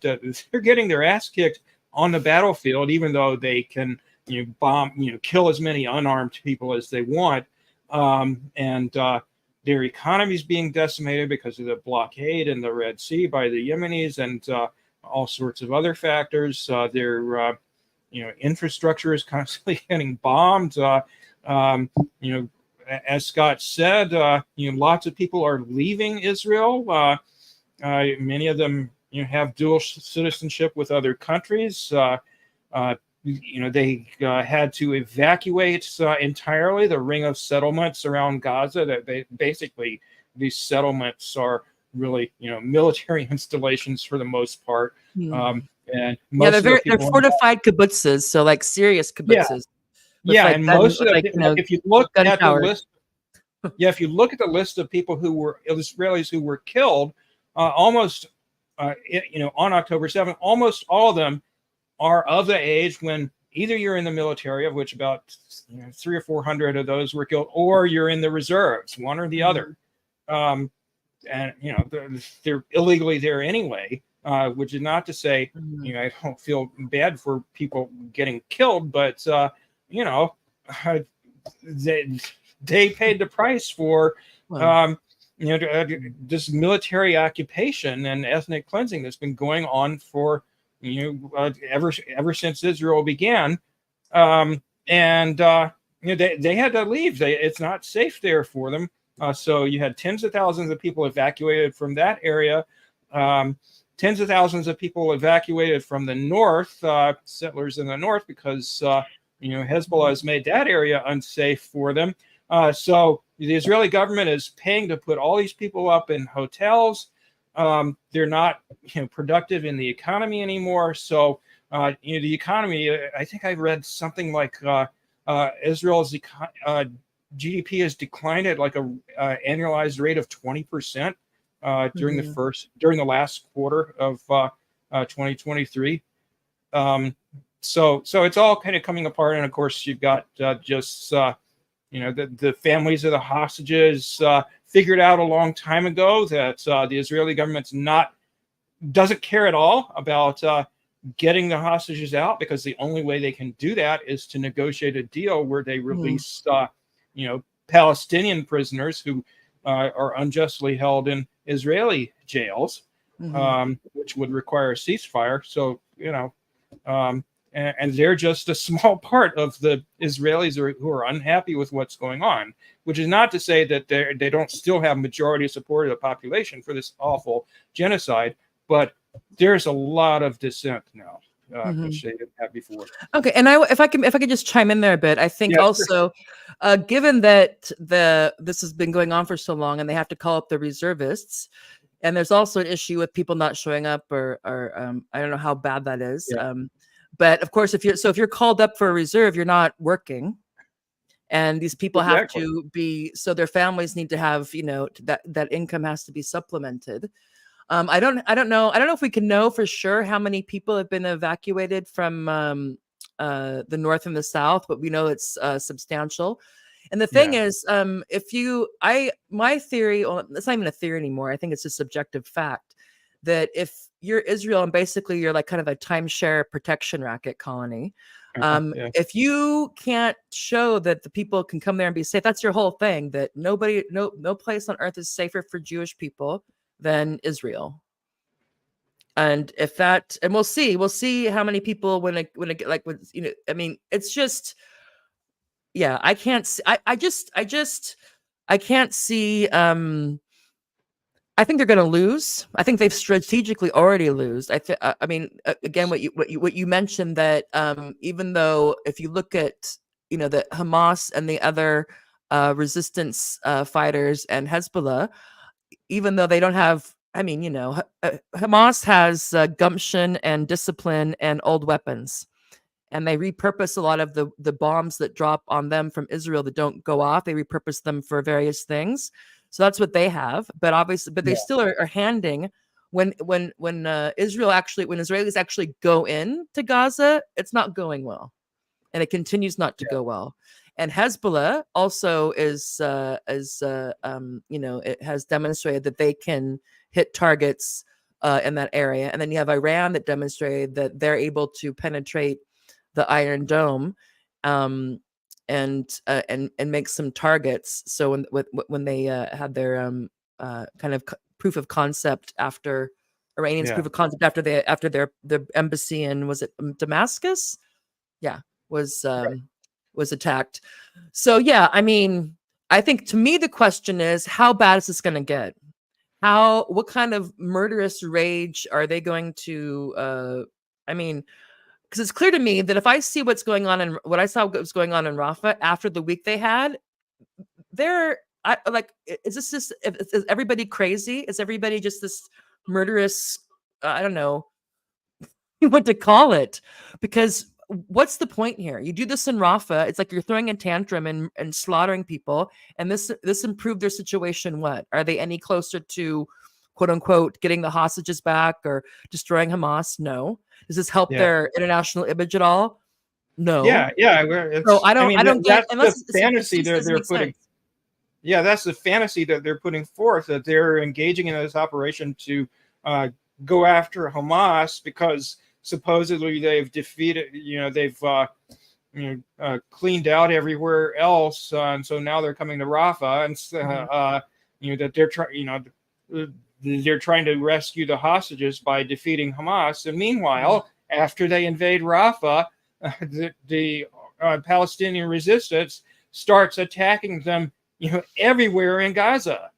getting their ass kicked on the battlefield, even though they can bomb, kill as many unarmed people as they want, and their economy is being decimated because of the blockade in the Red Sea by the Yemenis and all sorts of other factors. Their infrastructure is constantly getting bombed. As Scott said, lots of people are leaving Israel. Many of them have dual citizenship with other countries. they had to evacuate entirely the ring of settlements around Gaza. That they basically, these settlements are really military installations for the most part. And most of the they're people fortified kibbutzes, so like serious yeah, kibbutzes. yeah, and most of the, like, if you look gun at the powered. list, if you look at the list of people who were Israelis who were killed, almost on October 7th, almost all of them are of the age when either you're in the military, of which about 300 or 400 of those were killed, or you're in the reserves, one or the other. And they're illegally there anyway, which is not to say I don't feel bad for people getting killed, but they paid the price for this military occupation and ethnic cleansing that's been going on for ever since Israel began, and they had to leave. It's not safe there for them. So you had tens of thousands of people evacuated from that area, tens of thousands of people evacuated from the north, settlers in the north, because Hezbollah has made that area unsafe for them. So the Israeli government is paying to put all these people up in hotels. They're not productive in the economy anymore. So the economy, I think I read something like Israel's GDP has declined at like a annualized rate of 20% during the last quarter of 2023. So it's all kind of coming apart, and of course you've got the families of the hostages figured out a long time ago that the Israeli government's doesn't care at all about getting the hostages out, because the only way they can do that is to negotiate a deal where they release Palestinian prisoners who are unjustly held in Israeli jails, which would require a ceasefire. So and they're just a small part of the Israelis who are unhappy with what's going on, which is not to say that they don't still have majority support of the population for this awful genocide, but there's a lot of dissent now, which they didn't have before. Okay, and if I could just chime in there a bit, I think also, given that this has been going on for so long, and they have to call up the reservists, and there's also an issue with people not showing up, or I don't know how bad that is. Yeah. But of course, if you're called up for a reserve, you're not working, and these people have to be. So their families need to have that income has to be supplemented. I don't know if we can know for sure how many people have been evacuated from the north and the south, but we know it's substantial. And the thing is, my theory, well, it's not even a theory anymore. I think it's a subjective fact that if you're Israel and basically you're like kind of a timeshare protection racket colony, if you can't show that the people can come there and be safe, that's your whole thing, that no place on earth is safer for Jewish people than Israel. And and we'll see how many people when it like with I mean, it's just I can't see, I can't see I think they're going to lose. I think they've strategically already lose. I mean, again, what you mentioned, that even though if you look at the Hamas and the other resistance fighters and Hezbollah, even though they don't have, I mean, Hamas has gumption and discipline and old weapons, and they repurpose a lot of the bombs that drop on them from Israel that don't go off. They repurpose them for various things. So that's what they have. But obviously, they still are handing when Israelis actually go in to Gaza, it's not going well, and it continues not to go well. And Hezbollah also it has demonstrated that they can hit targets in that area. And then you have Iran that demonstrated that they're able to penetrate the Iron Dome and make some targets. So when they had their kind of proof of concept after Iranians proof of concept after their embassy in, was it Damascus? Was attacked. So I mean, I think to me the question is, how bad is this going to get? What kind of murderous rage are they going to? I mean, because it's clear to me that if I see what's going on and what I saw what was going on in Rafah after the week they had, is this just is everybody crazy? Is everybody just this murderous? I don't know what to call it, because what's the point here? You do this in Rafah, it's like you're throwing a tantrum and slaughtering people, and this improved their situation. What are they any closer to, quote unquote, getting the hostages back or destroying Hamas? No. Does this help their international image at all? No. Yeah. So I don't get, that's unless the fantasy that they're putting. Sense. Yeah, that's the fantasy that they're putting forth, that they're engaging in this operation to go after Hamas because supposedly they've defeated, they've cleaned out everywhere else, and so now they're coming to Rafah, and that they're trying to rescue the hostages by defeating Hamas. And meanwhile, after they invade Rafah, the Palestinian resistance starts attacking them, everywhere in Gaza.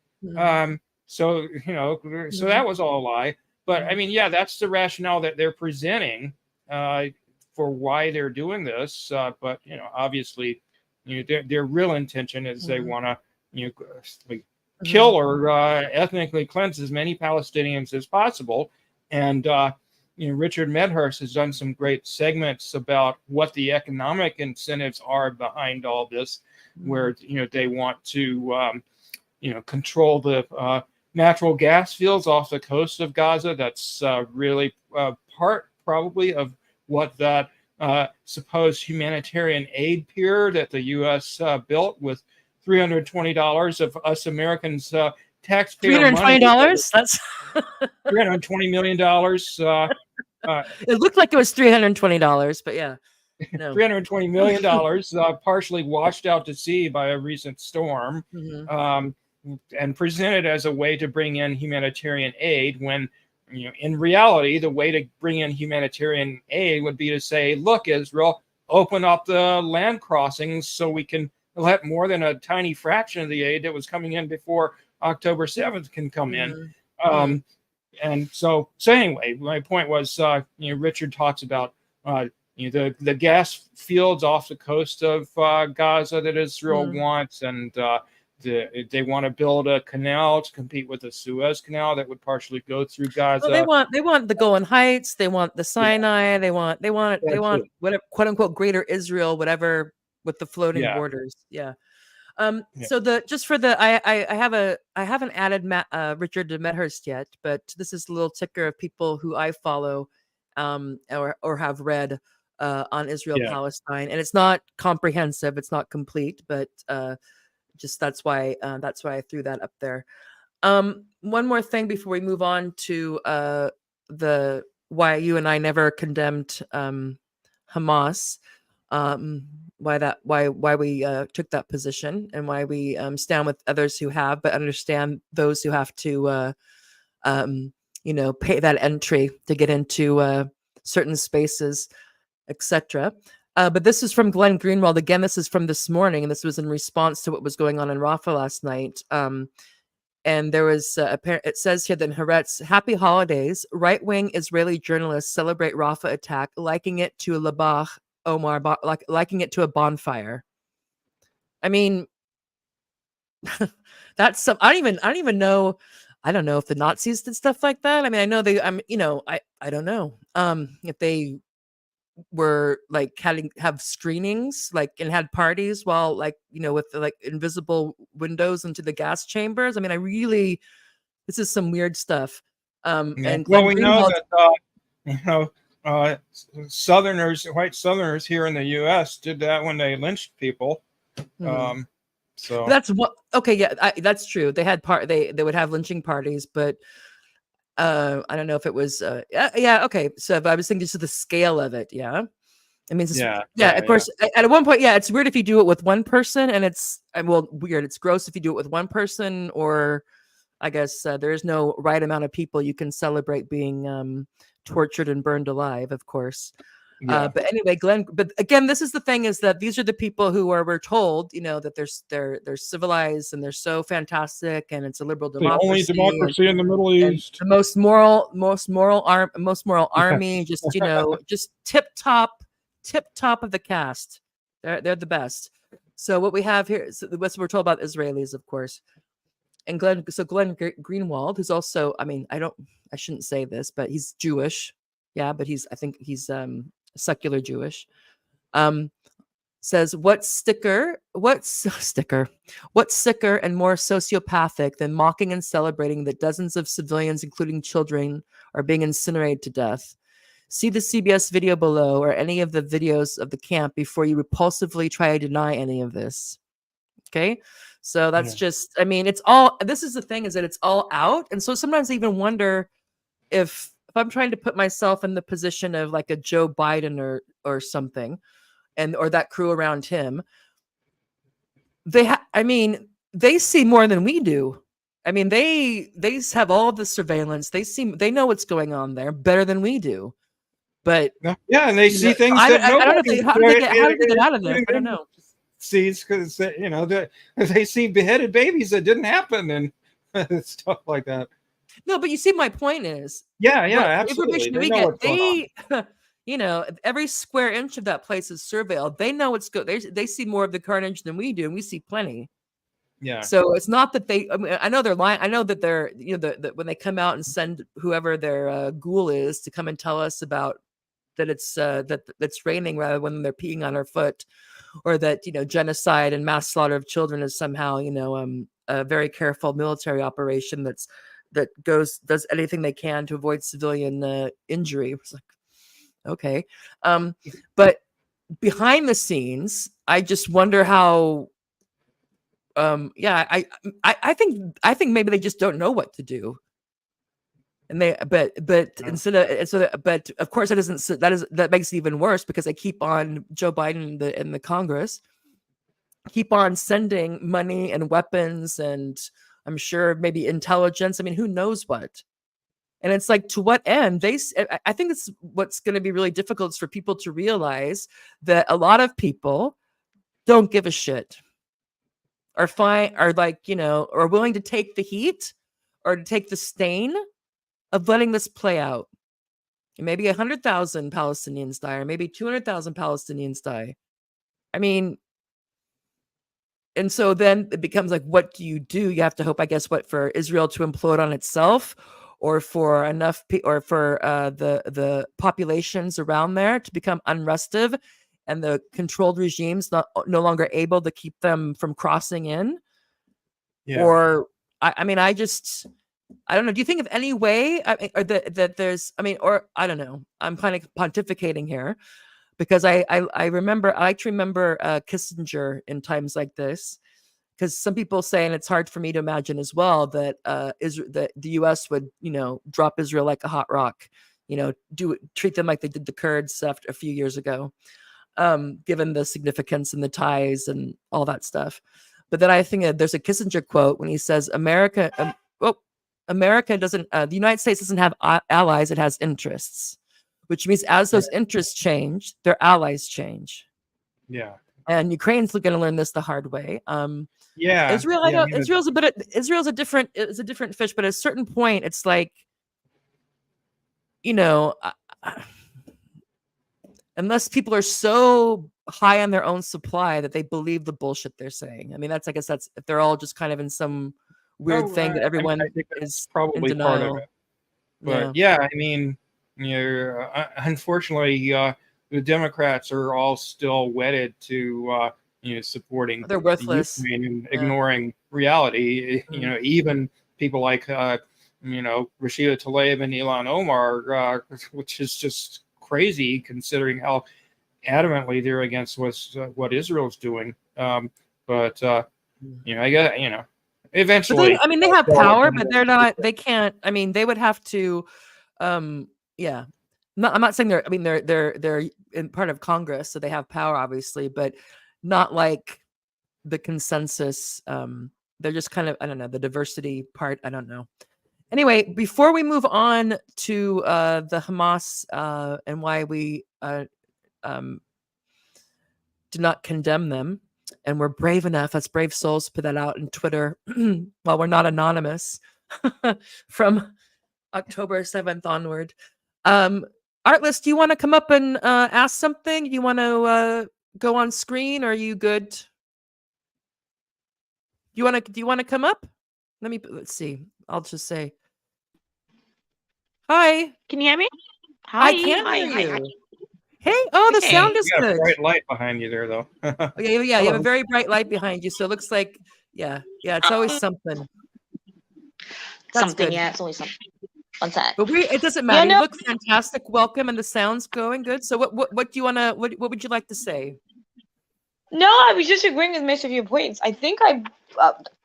So that was all a lie. But I mean, yeah, that's the rationale that they're presenting for why they're doing this. But obviously, their real intention is they want to, kill or ethnically cleanse as many Palestinians as possible. And Richard Medhurst has done some great segments about what the economic incentives are behind all this, where they want to control the natural gas fields off the coast of Gaza. That's really part probably of what that supposed humanitarian aid pier that the U.S. built with $320 of us Americans taxpayer money. $320? That's $320 million. It looked like it was $320, but yeah. No. $320 million, partially washed out to sea by a recent storm, and presented as a way to bring in humanitarian aid, when in reality, the way to bring in humanitarian aid would be to say, look, Israel, open up the land crossings so we can let more than a tiny fraction of the aid that was coming in before October 7th can come in. And so anyway, my point was, Richard talks about the gas fields off the coast of Gaza that Israel wants, and they want to build a canal to compete with the Suez Canal that would partially go through Gaza. Well, they want the Golan Heights, they want the Sinai, they want whatever, quote unquote, Greater Israel, whatever, with the floating borders. So I haven't added Richard to Medhurst yet, but this is a little ticker of people who I follow or have read on Israel Palestine, and it's not comprehensive, it's not complete, but just that's why I threw that up there. One more thing before we move on to the why you and I never condemned Hamas. Why we took that position, and why we stand with others who have, but understand those who have to pay that entry to get into certain spaces, etc. But this is from Glenn Greenwald. Again, this is from this morning, and this was in response to what was going on in Rafah last night. And there was it says here that in Haaretz, happy holidays, right-wing Israeli journalists celebrate Rafah attack, liking it to Labach Omar, liking it to a bonfire. I mean, that's some. I don't even know. I don't know if the Nazis did stuff like that. I mean, I know they. I don't know. If they were like have screenings, like, and had parties while, like, with the, like, invisible windows into the gas chambers. I mean, this is some weird stuff. And well, we know that white Southerners here in the U.S. did that when they lynched people. So that's what. Okay, yeah, that's true. They had they would have lynching parties, but I don't know if it was. Okay. So if I was thinking just of the scale of it, I mean, of course. At one point, it's weird if you do it with one person, and it's weird. It's gross if you do it with one person, or I guess there is no right amount of people you can celebrate being tortured and burned alive, of course. Yeah. But anyway, Glenn. But again, this is the thing: is that these are the people who are we're told, that they're civilized and they're so fantastic, and it's a liberal The only democracy, democracy in the Middle and East. the most moral army. Just just tip top of the cast. They're the best. So what we have here is what we're told about Israelis, of course. And Glenn Greenwald, who's also, I shouldn't say this, but he's Jewish. Yeah, but I think he's secular Jewish. Says what's sicker and more sociopathic than mocking and celebrating that dozens of civilians, including children, are being incinerated to death. See the CBS video below or any of the videos of the camp before you repulsively try to deny any of this. Okay. So that's just, it's all, this is the thing, is that it's all out. And so sometimes I even wonder if I'm trying to put myself in the position of like a Joe Biden or something, or that crew around him, they see more than we do. They have all the surveillance. They know what's going on there better than we do. But yeah, and they see things that I don't know. How did they get out of this? I don't know. Sees, because they see beheaded babies that didn't happen and stuff like that. No, but you see, my point is, absolutely. Information we get, every square inch of that place is surveilled. They know it's good. They see more of the carnage than we do, and we see plenty. Yeah. So it's not that they. I know they're lying. I know that they're, when they come out and send whoever their ghoul is to come and tell us about that that's raining rather when they're peeing on our foot, or that genocide and mass slaughter of children is somehow a very careful military operation that does anything they can to avoid civilian injury. It's like, okay, but behind the scenes, I just wonder how. I think maybe they just don't know what to do, and but of course that makes it even worse, because they keep on Joe Biden and the Congress keep on sending money and weapons, and I'm sure maybe intelligence. Who knows what? And it's like, to what end? I think it's what's going to be really difficult is for people to realize that a lot of people don't give a shit, are fine, are are willing to take the heat or to take the stain of letting this play out. And maybe 100,000 Palestinians die, or maybe 200,000 Palestinians die. And so then it becomes like, what do? You have to hope, I guess, for Israel to implode on itself, or for or for the populations around there to become unrestive, and the controlled regimes no longer able to keep them from crossing in. Yeah. Or I don't know. Do you think of any way, or that there's, or I don't know. I'm kind of pontificating here, because I like to remember Kissinger in times like this, because some people say, and it's hard for me to imagine as well, that that the U.S. would drop Israel like a hot rock, treat them like they did the Kurds after a few years ago, given the significance and the ties and all that stuff. But then I think there's a Kissinger quote when he says, America doesn't, the United States doesn't have allies, it has interests. Which means as those interests change, their allies change. Yeah. And Ukraine's going to learn this the hard way. Israel, Israel's a different fish, but at a certain point, it's like, unless people are so high on their own supply that they believe the bullshit they're saying. I guess that's if they're all just kind of in some weird thing that everyone is probably in denial. Part of it. But unfortunately, the Democrats are all still wedded to supporting they're worthless Ukraine and ignoring reality. Even people like Rashida Tlaib and Ilhan Omar, which is just crazy considering how adamantly they're against what Israel's doing. But I guess eventually. But they have power, but they're not. They can't. They would have to. Yeah. I'm not saying they're in part of Congress, so they have power, obviously, but not like the consensus. They're just kind of, I don't know, the diversity part. I don't know. Anyway, before we move on to the Hamas and why we condemn them. And we're brave enough as brave souls to put that out on Twitter while we're not anonymous from October 7th onward. Artless, do you want to come up and ask something? Do you want to go on screen? Or are you good? Do you want to come up? Let's see. I'll just say hi. Can you hear me? Hi. I can hear you. Hi. Hey, the sound is good. You got good. a bright light behind you there, though. Yeah, you have a very bright light behind you, so it looks like, it's always something. That's something, good. yeah, it's always something. One sec. But it doesn't matter. You look fantastic. Welcome, and the sound's going good. So, what do you want to? What would you like to say? No, I was just agreeing with most of your points. I think I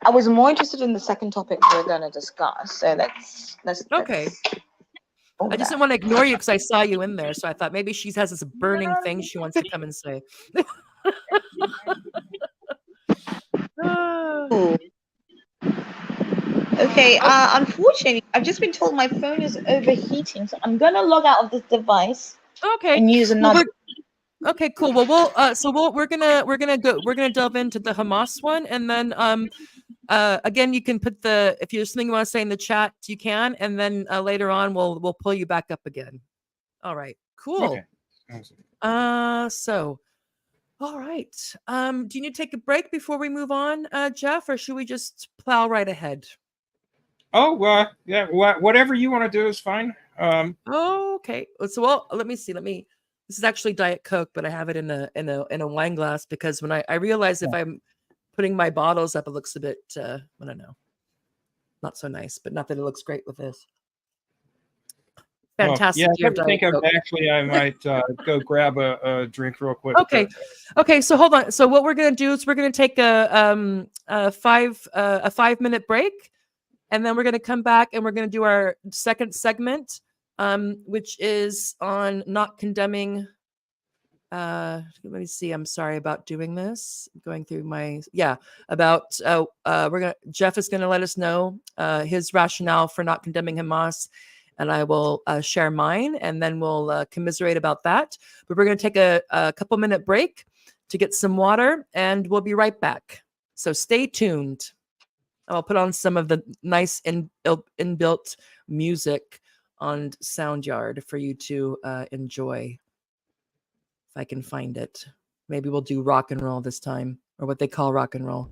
was more interested in the second topic we're going to discuss. So let's okay. I just didn't want to ignore you because I saw you in there. So I thought maybe she has this burning thing she wants to come and say. Okay, unfortunately, I've just been told my phone is overheating, so I'm gonna log out of this device. Okay. And use another. Okay, cool. Well, we're gonna delve into the Hamas one, and then again, you can put if there's something you want to say in the chat, you can, and then later on we'll pull you back up again. All right, cool. Okay. So, all right. Do you need to take a break before we move on, Jeff, or should we just plow right ahead? Oh, yeah. Whatever you want to do is fine. Okay. So, let me see. This is actually Diet Coke, but I have it in a wine glass because when I realize if I'm putting my bottles up, it looks a bit, I don't know, not so nice, but not that it looks great with this. Fantastic. Yeah, I might go grab a drink real quick. Okay. So hold on. So what we're gonna do is we're gonna take a 5-minute break, and then we're gonna come back and we're gonna do our second segment, which is on not condemning. Let me see. I'm sorry about doing this. I'm going through my about. Jeff is gonna let us know his rationale for not condemning Hamas. And I will share mine, and then we'll commiserate about that. But we're going to take a couple-minute break to get some water, and we'll be right back. So stay tuned. I'll put on some of the nice inbuilt music on SoundYard for you to enjoy. If I can find it. Maybe we'll do rock and roll this time, or what they call rock and roll.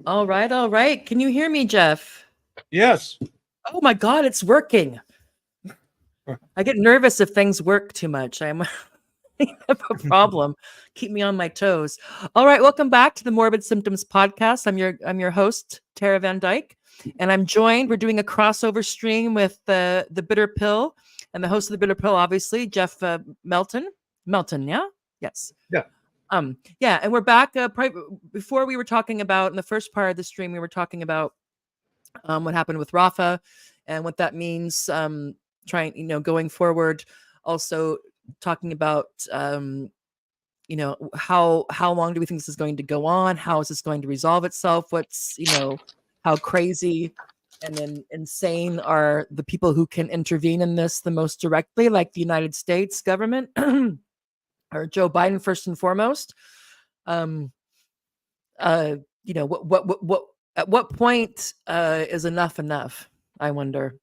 All right, all right. Can you hear me, Jeff? Yes. Oh my God, it's working. I get nervous if things work too much. I have a problem. Keep me on my toes. All right, welcome back to the Morbid Symptoms podcast. I'm your host, Tara Van Dyke, and I'm joined. We're doing a crossover stream with the Bitter Pill and the host of the Bitter Pill, obviously, Jeff Melton. Melton, yeah, yes. Yeah. Yeah, and we're back. Before we were talking about in the first part of the stream, we were talking about what happened with Rafa and what that means. Trying, going forward. Also talking about, how long do we think this is going to go on? How is this going to resolve itself? What's, how crazy and then insane are the people who can intervene in this the most directly, like the United States government or Joe Biden first and foremost. What at what point is enough? I wonder.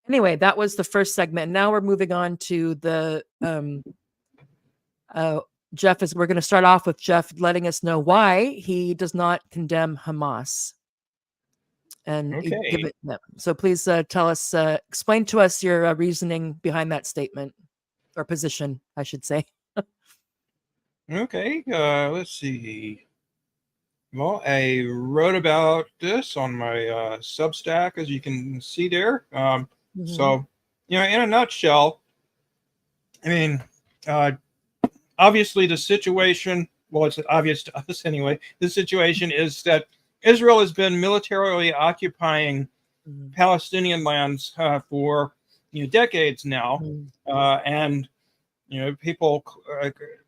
Anyway, that was the first segment. Now we're moving on to the Jeff. We're going to start off with Jeff letting us know why he does not condemn Hamas. And Okay. So please tell us, explain to us your reasoning behind that statement or position, I should say. Okay. Let's see. Well, I wrote about this on my Substack, as you can see there. So, in a nutshell, I mean, obviously the situation, well, it's obvious to us anyway, the situation is that Israel has been militarily occupying Palestinian lands for decades now. And people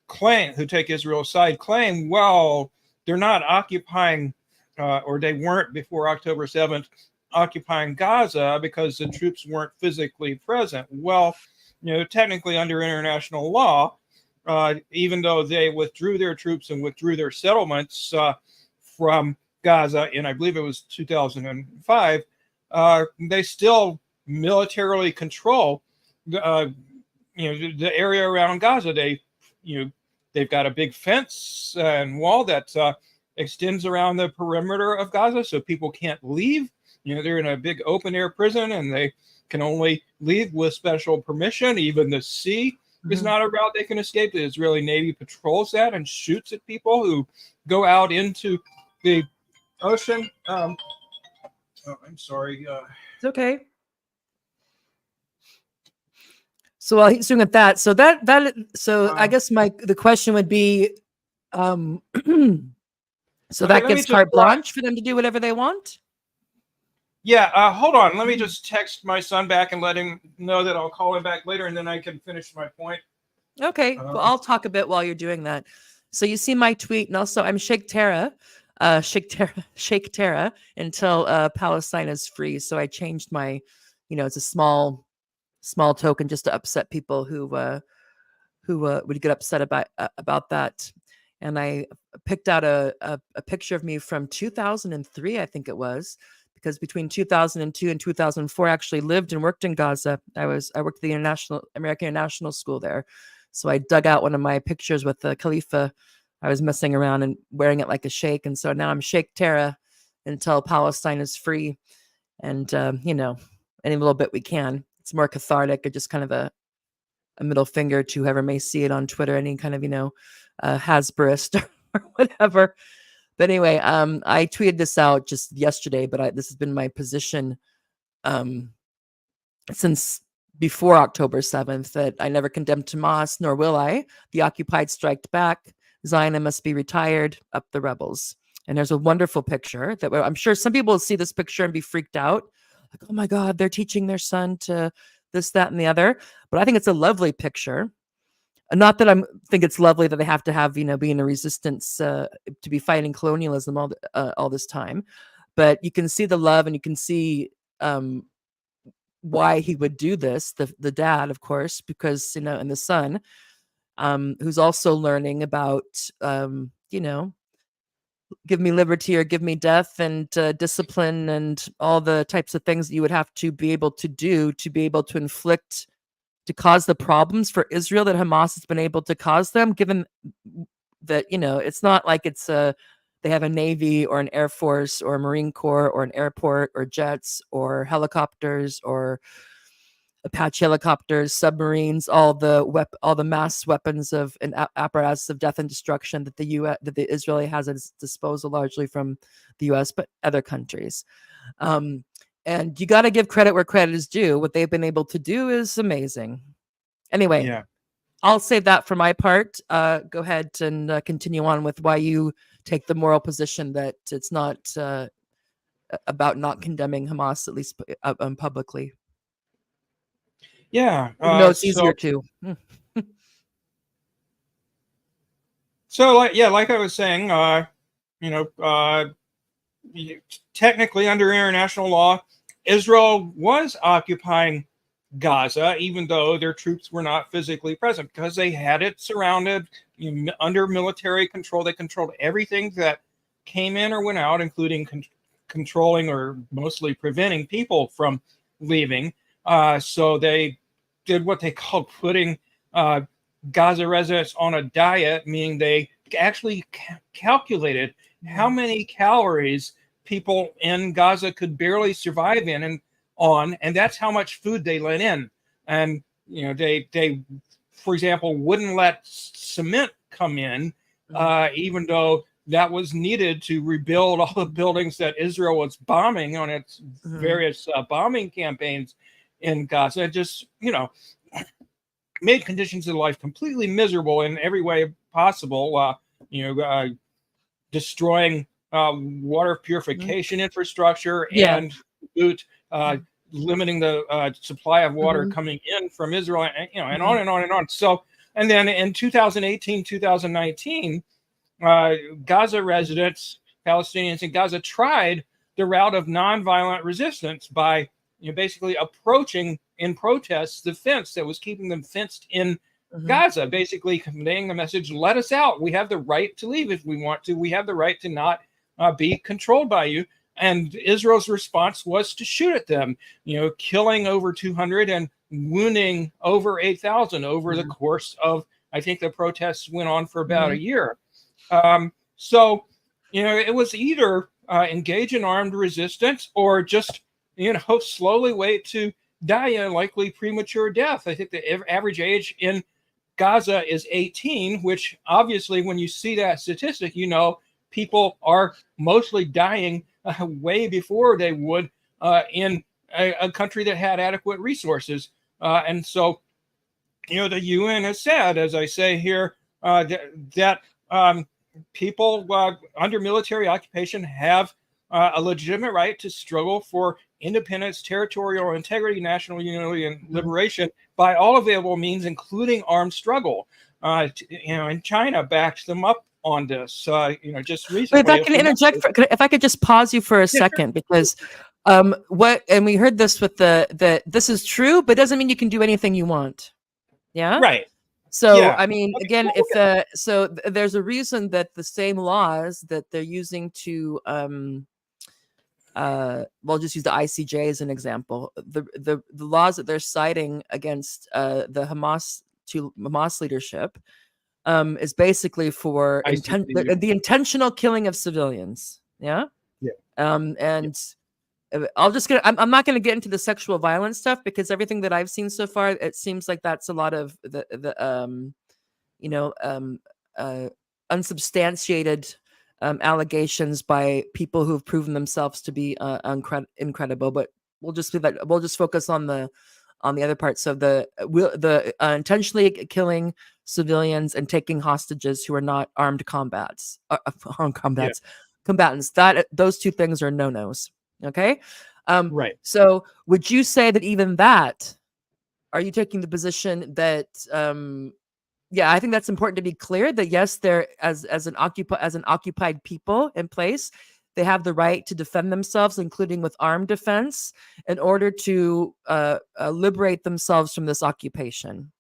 claim, who take Israel's side, claim, well, they're not occupying, or they weren't before October 7th, occupying Gaza because the troops weren't physically present. Well, technically under international law, even though they withdrew their troops and withdrew their settlements from Gaza in, I believe it was 2005, they still militarily control the area around Gaza. They've got a big fence and wall that extends around the perimeter of Gaza, so people can't leave. They're in a big open air prison, and they can only leave with special permission. Even the sea is not a route they can escape. The Israeli Navy patrols that and shoots at people who go out into the ocean. I'm sorry. It's okay. So while he's doing at that, I guess the question would be, so that gives carte blanche for them to do whatever they want? Yeah, hold on. Let me just text my son back and let him know that I'll call him back later, and then I can finish my point. Okay, well, I'll talk a bit while you're doing that. So you see my tweet, and also I'm Sheikh Tara until Palestine is free. So I changed my, it's a small token just to upset people who would get upset about that. And I picked out a picture of me from 2003, I think it was, because between 2002 and 2004, I actually lived and worked in Gaza. I worked at the American International School there. So I dug out one of my pictures with the Khalifa. I was messing around and wearing it like a sheikh. And so now I'm Sheikh Tara until Palestine is free. And, any little bit we can. It's more cathartic, or just kind of a middle finger to whoever may see it on Twitter, any kind of, Hasburist or whatever. But anyway, I tweeted this out just yesterday, but this has been my position since before October 7th, that I never condemned Hamas, nor will I. The occupied striked back. Zionism must be retired. Up the rebels. And there's a wonderful picture that I'm sure some people will see this picture and be freaked out. Like, oh my God, they're teaching their son to this, that, and the other. But I think it's a lovely picture. Not that I think it's lovely that they have to have, be in a resistance to be fighting colonialism all this time. But you can see the love, and you can see why he would do this. The dad, of course, because, and the son, who's also learning about, give me liberty or give me death, and discipline, and all the types of things that you would have to be able to do to be able to inflict, to cause the problems for Israel that Hamas has been able to cause them, given that, it's not like they they have a Navy or an Air Force or a Marine Corps or an airport or jets or helicopters or Apache helicopters, submarines, all the mass weapons of and apparatus of death and destruction that the U.S. that the Israeli has at its disposal, largely from the U.S. but other countries. And you got to give credit where credit is due. What they've been able to do is amazing. Anyway, Yeah. I'll save that for my part. Go ahead and continue on with why you take the moral position that it's not about not condemning Hamas, at least publicly. Yeah. Even though it's easier to. So, like I was saying, technically under international law, Israel was occupying Gaza, even though their troops were not physically present, because they had it surrounded, under military control. They controlled everything that came in or went out, including controlling or mostly preventing people from leaving. So they did what they called putting Gaza residents on a diet, meaning they actually calculated how many calories people in Gaza could barely survive in and that's how much food they let in. And they for example wouldn't let cement come in, even though that was needed to rebuild all the buildings that Israel was bombing on its various bombing campaigns in Gaza. It just made conditions of life completely miserable in every way possible. Destroying water purification infrastructure and limiting the supply of water coming in from Israel, and on and on and on. So, and then in 2018, 2019, Gaza residents, Palestinians in Gaza, tried the route of nonviolent resistance by basically approaching in protest the fence that was keeping them fenced in Gaza, basically conveying the message, let us out. We have the right to leave if we want to. We have the right to not be controlled by you. And Israel's response was to shoot at them, killing over 200 and wounding over 8,000 over the course of, I think the protests went on for about a year. So, it was either engage in armed resistance or just, slowly wait to die a likely premature death. I think the average age in Gaza is 18, which obviously when you see that statistic, people are mostly dying way before they would in a country that had adequate resources. And so, the UN has said, as I say here, that people under military occupation have a legitimate right to struggle for independence, territorial integrity, national unity, and liberation by all available means, including armed struggle. And China backed them up on this. Just recently. But if I can interject, if I could just pause you for a second, because and we heard this with the this is true, but doesn't mean you can do anything you want. Yeah. Right. So I mean, again, there's a reason that the same laws that they're using to we'll just use the ICJ as an example. The laws that they're citing against the Hamas leadership is basically for the intentional killing of civilians. Yeah. And I'm not going to get into the sexual violence stuff, because everything that I've seen so far, it seems like that's a lot of unsubstantiated allegations by people who've proven themselves to be incredible. But we'll just focus on the other parts. So the intentionally killing civilians and taking hostages who are not armed combatants. That those two things are no-nos. Okay. Right. So would you say that even that, are you taking the position that I think that's important to be clear, that yes, they're as an occupied people in place, they have the right to defend themselves, including with armed defense, in order to liberate themselves from this occupation.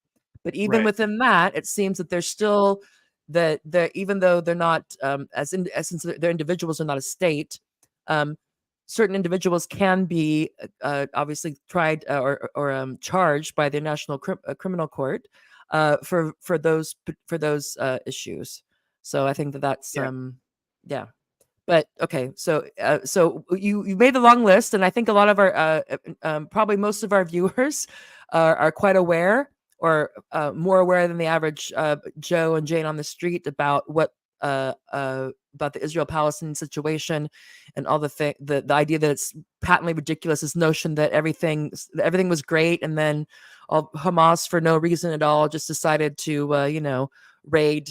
But even within that, it seems that there's still that even though they're not since they're individuals, are not a state. Certain individuals can be obviously tried or charged by the National Criminal Court for those issues. So I think that's But okay, so you made the long list, and I think a lot of our probably most of our viewers are quite aware, or more aware than the average Joe and Jane on the street about what about the Israel-Palestinian situation, and all the idea that it's patently ridiculous, this notion that everything was great, and then Hamas, for no reason at all, just decided to raid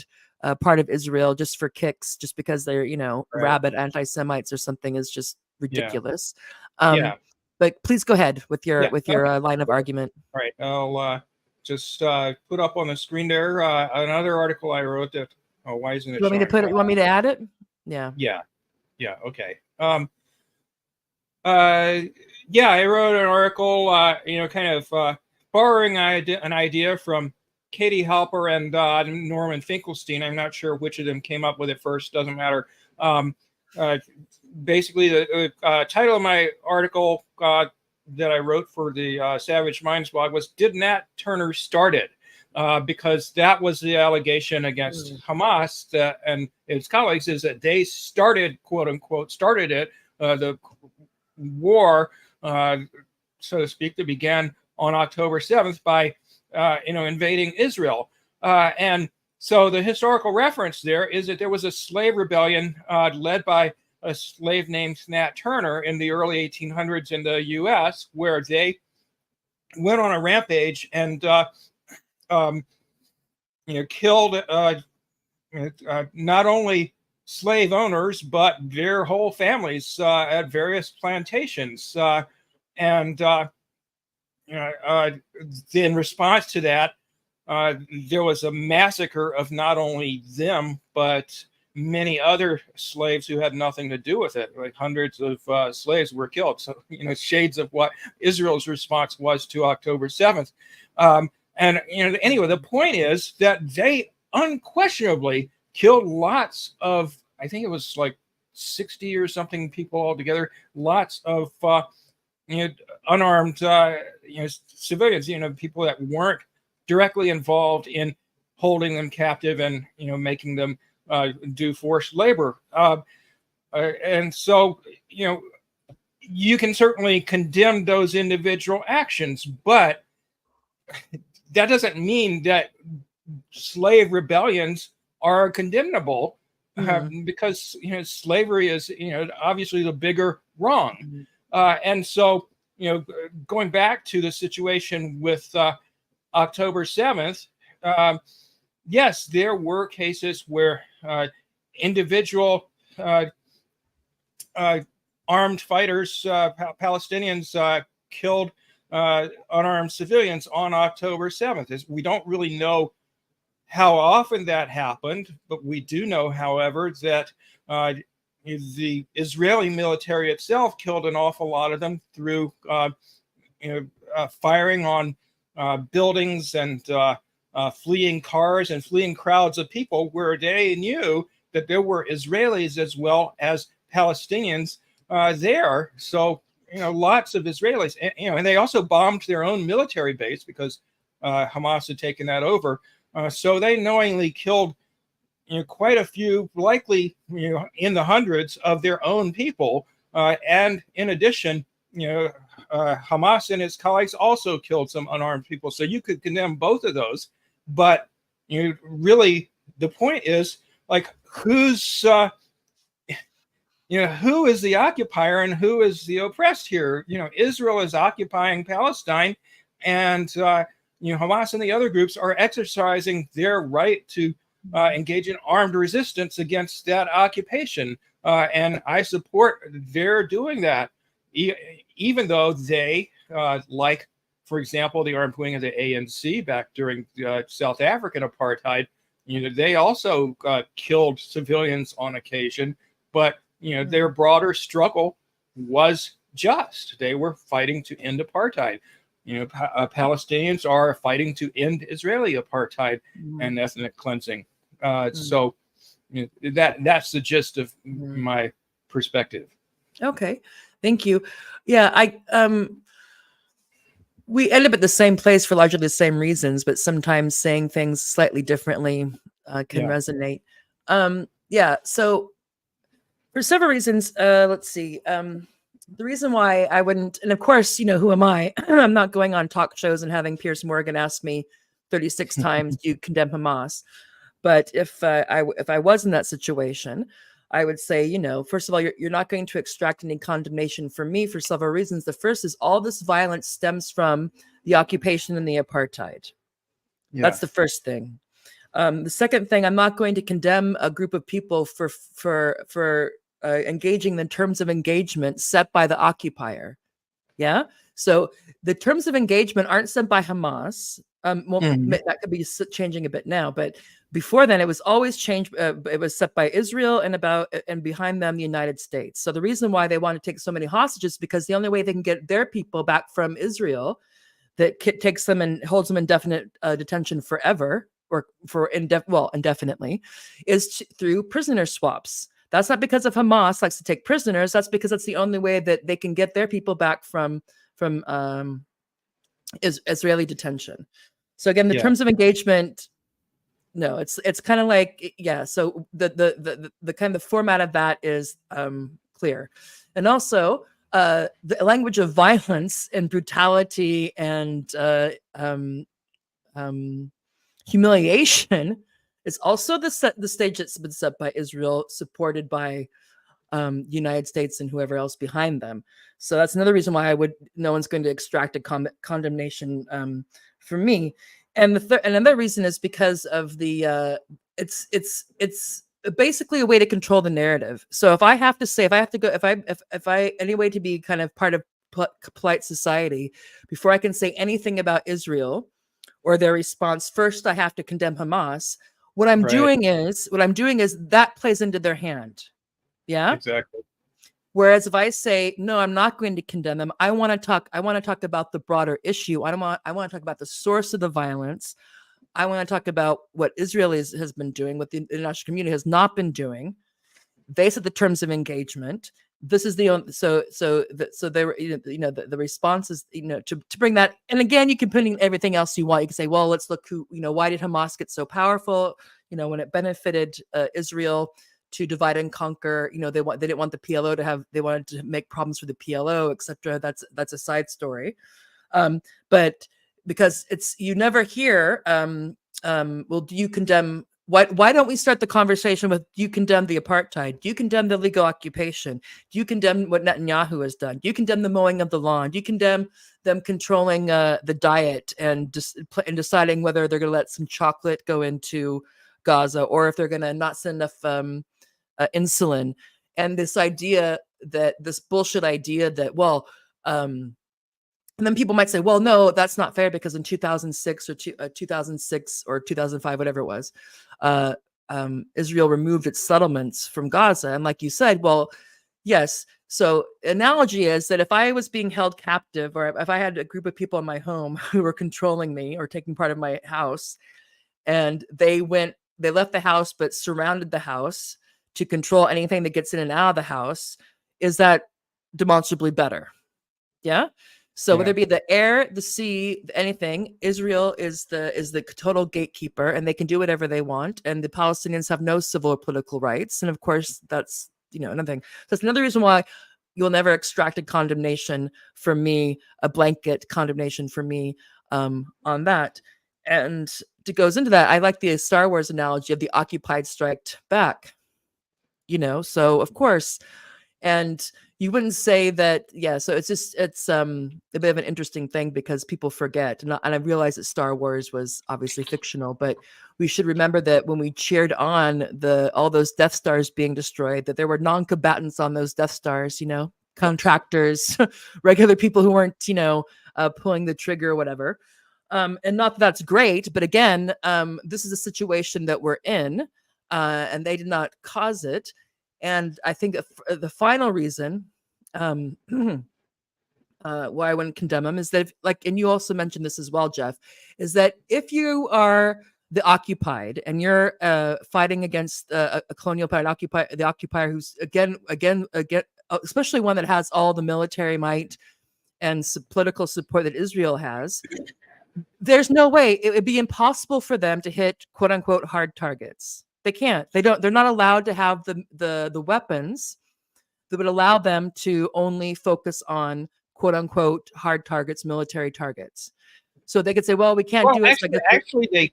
part of Israel just for kicks, just because they're Right. rabid anti-Semites or something, is just ridiculous. Yeah. But please go ahead with your Okay. line of argument. All right. I'll just put up on the screen there another article I wrote that. Oh, why isn't it? You want me to showing? put it? You want me to add it? Yeah. Yeah. Okay. Yeah, I wrote an article, kind of borrowing an idea from Katie Halper and Norman Finkelstein. I'm not sure which of them came up with it first. Doesn't matter. Basically, the title of my article that I wrote for the Savage Minds blog was "Did Nat Turner Start It?" Because that was the allegation against Hamas and its colleagues, is that they started, quote unquote, started it, the war, so to speak, that began on October 7th by, invading Israel. And so the historical reference there is that there was a slave rebellion led by a slave named Nat Turner in the early 1800s in the U.S., where they went on a rampage and killed not only slave owners but their whole families at various plantations, and in response to that, there was a massacre of not only them but many other slaves who had nothing to do with it. Like hundreds of slaves were killed. So shades of what Israel's response was to October 7th. And anyway, the point is that they unquestionably killed lots of, I think it was like 60 or something people altogether, lots of unarmed civilians, people that weren't directly involved in holding them captive and making them do forced labor. And so you can certainly condemn those individual actions, but that doesn't mean that slave rebellions are condemnable, because slavery is obviously the bigger wrong. And so going back to the situation with October 7th, yes, there were cases where individual armed fighters, Palestinians, killed unarmed civilians on October 7th. We don't really know how often that happened, but we do know, however, that the Israeli military itself killed an awful lot of them through firing on buildings and fleeing cars and fleeing crowds of people, where they knew that there were Israelis as well as Palestinians there. So lots of Israelis, and they also bombed their own military base because Hamas had taken that over. So they knowingly killed quite a few, likely in the hundreds of their own people. And in addition, Hamas and its colleagues also killed some unarmed people. So you could condemn both of those. But really, the point is, like, who's who is the occupier and who is the oppressed here? Israel is occupying Palestine, and Hamas and the other groups are exercising their right to engage in armed resistance against that occupation. And I support their doing that, even though they, like, for example, the armed wing of the ANC back during South African apartheid, they also killed civilians on occasion, but their broader struggle was just. They were fighting to end apartheid. Palestinians are fighting to end Israeli apartheid and ethnic cleansing. So that's the gist of my perspective. Okay, thank you. Yeah, we end up at the same place for largely the same reasons, but sometimes saying things slightly differently can resonate. So For several reasons. Let's see. The reason why I wouldn't, and of course, who am I? I'm not going on talk shows and having Piers Morgan ask me 36 times, "Do you condemn Hamas?" But if I was in that situation, I would say, first of all, you're not going to extract any condemnation from me for several reasons. The first is all this violence stems from the occupation and the apartheid. Yeah. That's the first thing. The second thing, I'm not going to condemn a group of people for engaging in the terms of engagement set by the occupier. Yeah. So the terms of engagement aren't set by Hamas. That could be changing a bit now, but before then, it was always changed. It was set by Israel and behind them, the United States. So the reason why they want to take so many hostages is because the only way they can get their people back from Israel that takes them and holds them indefinite detention forever or for indefinitely is through prisoner swaps. That's not because of Hamas likes to take prisoners. That's because that's the only way that they can get their people back from Israeli detention. So again, the terms of engagement, no, it's kind of like, yeah. So the kind of format of that is clear. And also the language of violence and brutality and humiliation is also the stage that's been set by Israel, supported by United States and whoever else behind them. So that's another reason why no one's going to extract a condemnation from me. And another reason is because of the it's basically a way to control the narrative. So if I have to go, if I any way to be kind of part of polite society, before I can say anything about Israel or their response, first I have to condemn Hamas. What I'm doing is that plays into their hand. Yeah, exactly. Whereas if I say, no, I'm not going to condemn them, I want to talk about the broader issue. I want to talk about the source of the violence. I want to talk about what Israel has been doing, what the international community has not been doing. They set the terms of engagement. This is the only, so they were, the response is, to bring that. And again, you can put in everything else you want. You can say, well, let's look why did Hamas get so powerful? When it benefited Israel to divide and conquer, they didn't want the PLO they wanted to make problems for the PLO, etc. That's a side story. But because you never hear, well, do you condemn, why don't we start the conversation with, do you condemn the apartheid? Do you condemn the legal occupation? Do you condemn what Netanyahu has done? Do you condemn the mowing of the lawn? Do you condemn them controlling the diet and deciding whether they're going to let some chocolate go into Gaza, or if they're going to not send enough insulin? And this bullshit idea that, well, and then people might say, well, no, that's not fair because in 2006 or 2006 or 2005, whatever it was, Israel removed its settlements from Gaza. And like you said, well, yes. So analogy is that if I was being held captive, or if I had a group of people in my home who were controlling me or taking part of my house, and they left the house but surrounded the house to control anything that gets in and out of the house, is that demonstrably better? Yeah. So whether it be the air, the sea, anything, Israel is the total gatekeeper, and they can do whatever they want. And the Palestinians have no civil or political rights. And of course, that's another thing. That's another reason why you'll never extract a condemnation from me, a blanket condemnation from me on that. And it goes into that. I like the Star Wars analogy of the occupied strike back. So of course, and you wouldn't say that, so it's a bit of an interesting thing because people forget, and I realize that Star Wars was obviously fictional, but we should remember that when we cheered on all those Death Stars being destroyed, that there were non-combatants on those Death Stars, contractors, regular people who weren't, pulling the trigger or whatever. And not that that's great, but again, this is a situation that we're in, and they did not cause it. And I think the final reason why I wouldn't condemn them is that, and you also mentioned this as well, Jeff, is that if you are the occupied and you're fighting against a colonial power, the occupier who's again, especially one that has all the military might and political support that Israel has, there's no way, it would be impossible for them to hit quote unquote hard targets. They can't. They're not allowed to have the weapons that would allow them to only focus on quote unquote hard targets, military targets. So they could say, well, we can't do it.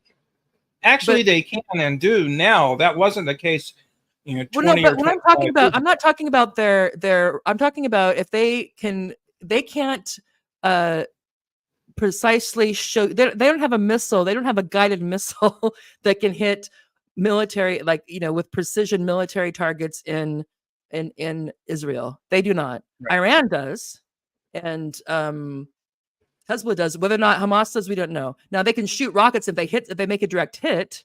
Actually, they can and do now. That wasn't the case, 20 but or when I'm 25 talking about, years I'm not talking about their. I'm talking about if they can't precisely show. They don't have a missile. They don't have a guided missile that can hit military, like with precision military targets in Israel. They do not. Right. Iran does, and Hezbollah does. Whether or not Hamas does, we don't know. Now they can shoot rockets if they make a direct hit,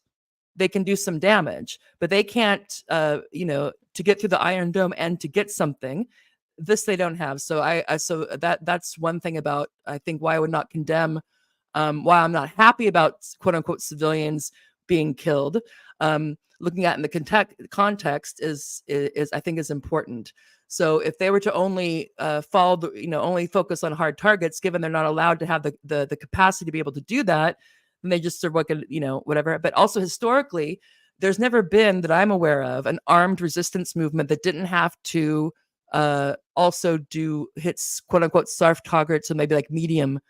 they can do some damage, but they can't, to get through the Iron Dome and to get something. This they don't have. So that's one thing about, I think, why I would not condemn, why I'm not happy about quote unquote civilians being killed. Looking at in the context is I think is important. So if they were to only follow only focus on hard targets, given they're not allowed to have the capacity to be able to do that, then they just sort of whatever. But also historically, there's never been, that I'm aware of, an armed resistance movement that didn't have to also do hits quote unquote soft targets, so maybe like medium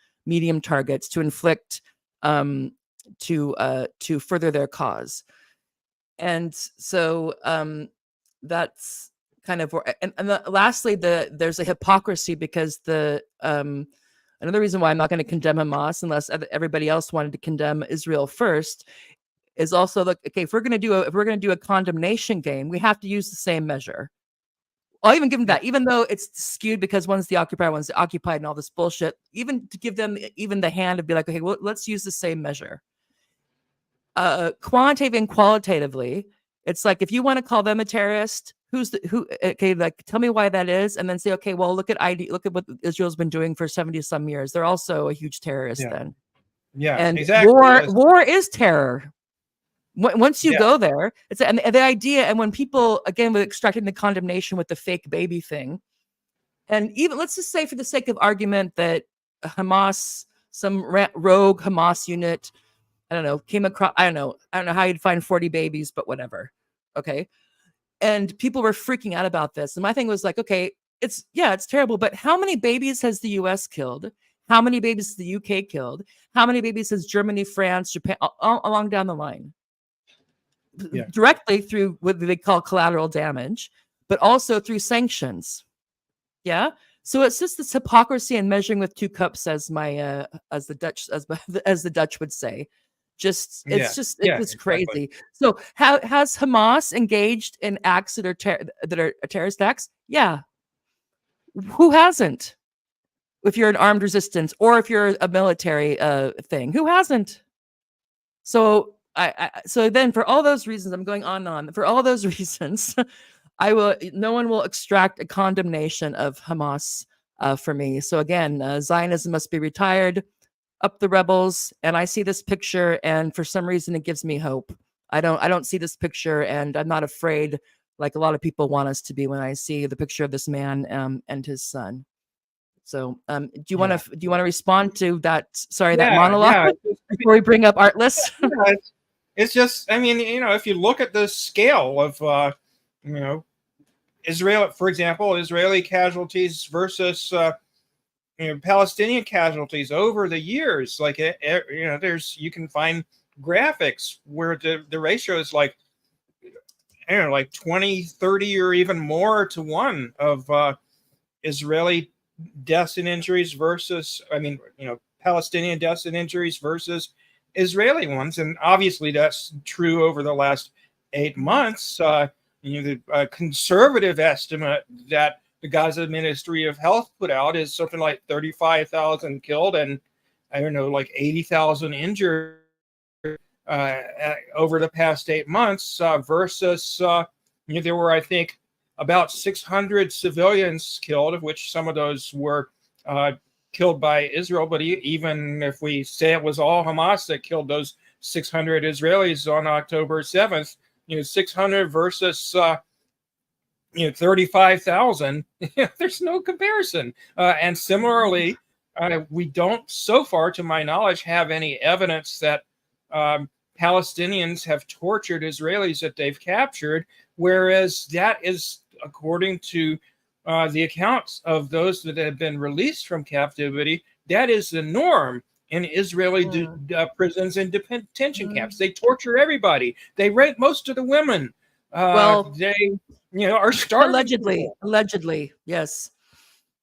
targets to inflict to further their cause. And so that's kind of, lastly, there's a hypocrisy, because another reason why I'm not going to condemn Hamas unless everybody else wanted to condemn Israel first is also, look, okay, if we're going to do a condemnation game, we have to use the same measure. I'll even give them that, even though it's skewed because one's the occupier, one's the occupied, and all this bullshit. Even to give them even the hand to be like, okay, well, let's use the same measure. Quantitative and qualitatively, it's like, if you want to call them a terrorist, okay, like, tell me why that is, and then say, okay, well, look at what Israel's been doing for 70 some years. They're also a huge terrorist then. Yeah, and exactly. War is terror. Once you go there, it's and the idea, and when people, again, with extracting the condemnation with the fake baby thing, and even let's just say, for the sake of argument, that Hamas, some rogue Hamas unit, I don't know, came across, I don't know how you'd find 40 babies, but whatever. Okay. And people were freaking out about this. And my thing was like, okay, it's terrible, but how many babies has the US killed? How many babies has the UK killed? How many babies has Germany, France, Japan, all along down the line? Directly through what they call collateral damage, but also through sanctions. Yeah. So it's just this hypocrisy and measuring with two cups, as the Dutch would say. It's just crazy. Exactly. So has Hamas engaged in acts that are terrorist acts? Yeah. Who hasn't? If you're an armed resistance, or if you're a military thing, who hasn't? So so then, for all those reasons, I'm going on and on. For all those reasons, no one will extract a condemnation of Hamas for me. So again, Zionism must be retired. Up the rebels. And I see this picture, and for some reason it gives me hope. I don't see this picture, and I'm not afraid like a lot of people want us to be when I see the picture of this man and his son. So do you want to respond to that? Sorry, that monologue before we bring up Artless? It's just, I mean, if you look at the scale of Israel, for example, Israeli casualties versus Palestinian casualties over the years, like you can find graphics where the ratio is like 20, 30, or even more to one of Israeli deaths and injuries versus, Palestinian deaths and injuries versus Israeli ones. And obviously that's true over the last 8 months. The conservative estimate that the Gaza Ministry of Health put out is something like 35,000 killed and 80,000 injured over the past 8 months versus there were, I think, about 600 civilians killed, of which some of those were killed by Israel. But even if we say it was all Hamas that killed those 600 Israelis on October 7th, 600 versus 35,000, there's no comparison. And similarly, we don't, so far to my knowledge, have any evidence that Palestinians have tortured Israelis that they've captured, whereas that is, according to the accounts of those that have been released from captivity, that is the norm in Israeli prisons and detention camps. They torture everybody. They rape most of the women. They, are starving. Allegedly, yes.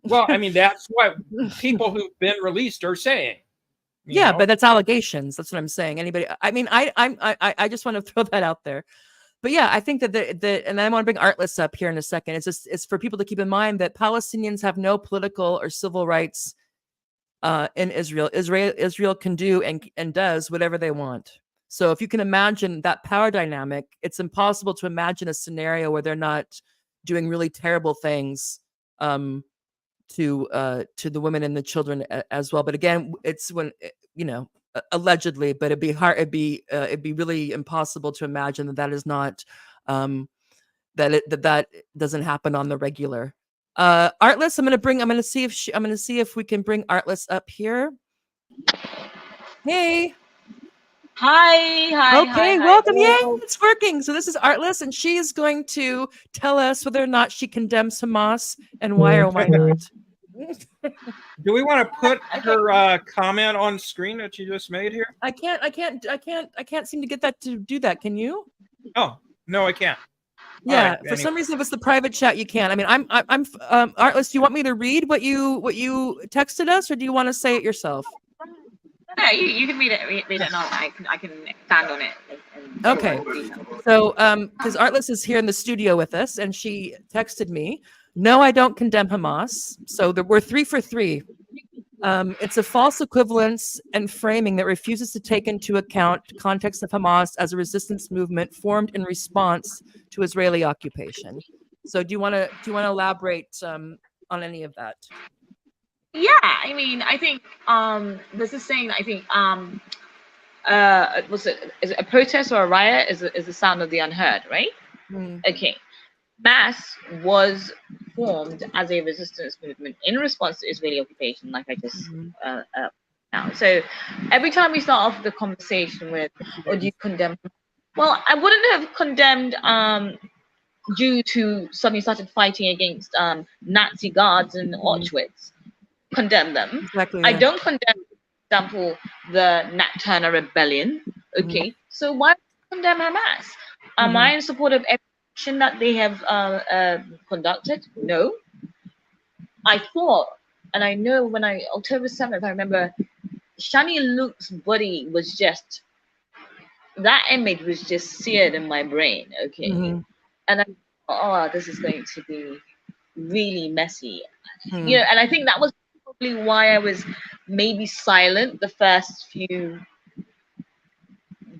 Well, I mean, that's what people who've been released are saying. Yeah, but that's allegations. That's what I'm saying. Anybody? I mean, I just want to throw that out there. But yeah, I think that and I want to bring Artless up here in a second. It's for people to keep in mind that Palestinians have no political or civil rights in Israel. Israel can do and does whatever they want. So if you can imagine that power dynamic, it's impossible to imagine a scenario where they're not doing really terrible things to the women and the children as well. But again, it's when allegedly, but it'd be hard. It'd be really impossible to imagine that is not that doesn't happen on the regular. Artless, I'm gonna see if we can bring Artless up here. Hey. Hi. Okay, welcome. Yay, it's working. So this is Artless, and she is going to tell us whether or not she condemns Hamas and why or why not. Do we want to put her comment on screen that she just made here? I can't seem to get that to do that. Can you? Oh, no, I can't. Yeah, right, for some reason, if it's the private chat, you can. I mean, I'm Artless. Do you want me to read what you texted us, or do you want to say it yourself? No, you can read it now. I can expand on it. Okay. So, because Artless is here in the studio with us, and she texted me, "No, I don't condemn Hamas." So we're 3 for 3. It's a false equivalence and framing that refuses to take into account the context of Hamas as a resistance movement formed in response to Israeli occupation. So, do you want to elaborate on any of that? Yeah, I mean, I think there's this saying that I think is it a protest or a riot is the sound of the unheard, right? Okay. Hamas was formed as a resistance movement in response to Israeli occupation, like I just now. So every time we start off the conversation with, "Or do you condemn?" Well, I wouldn't have condemned Jews who suddenly started fighting against Nazi guards in Auschwitz. Condemn them. Exactly. I don't condemn, for example, the Nat Turner rebellion. Okay, so why condemn Hamas? Am I in support of every action that they have conducted? No. I thought, and I know when October 7th, I remember Shani Luke's body was just, that image was just seared in my brain. Okay, and I thought, this is going to be really messy. And I think that was probably why I was maybe silent the first few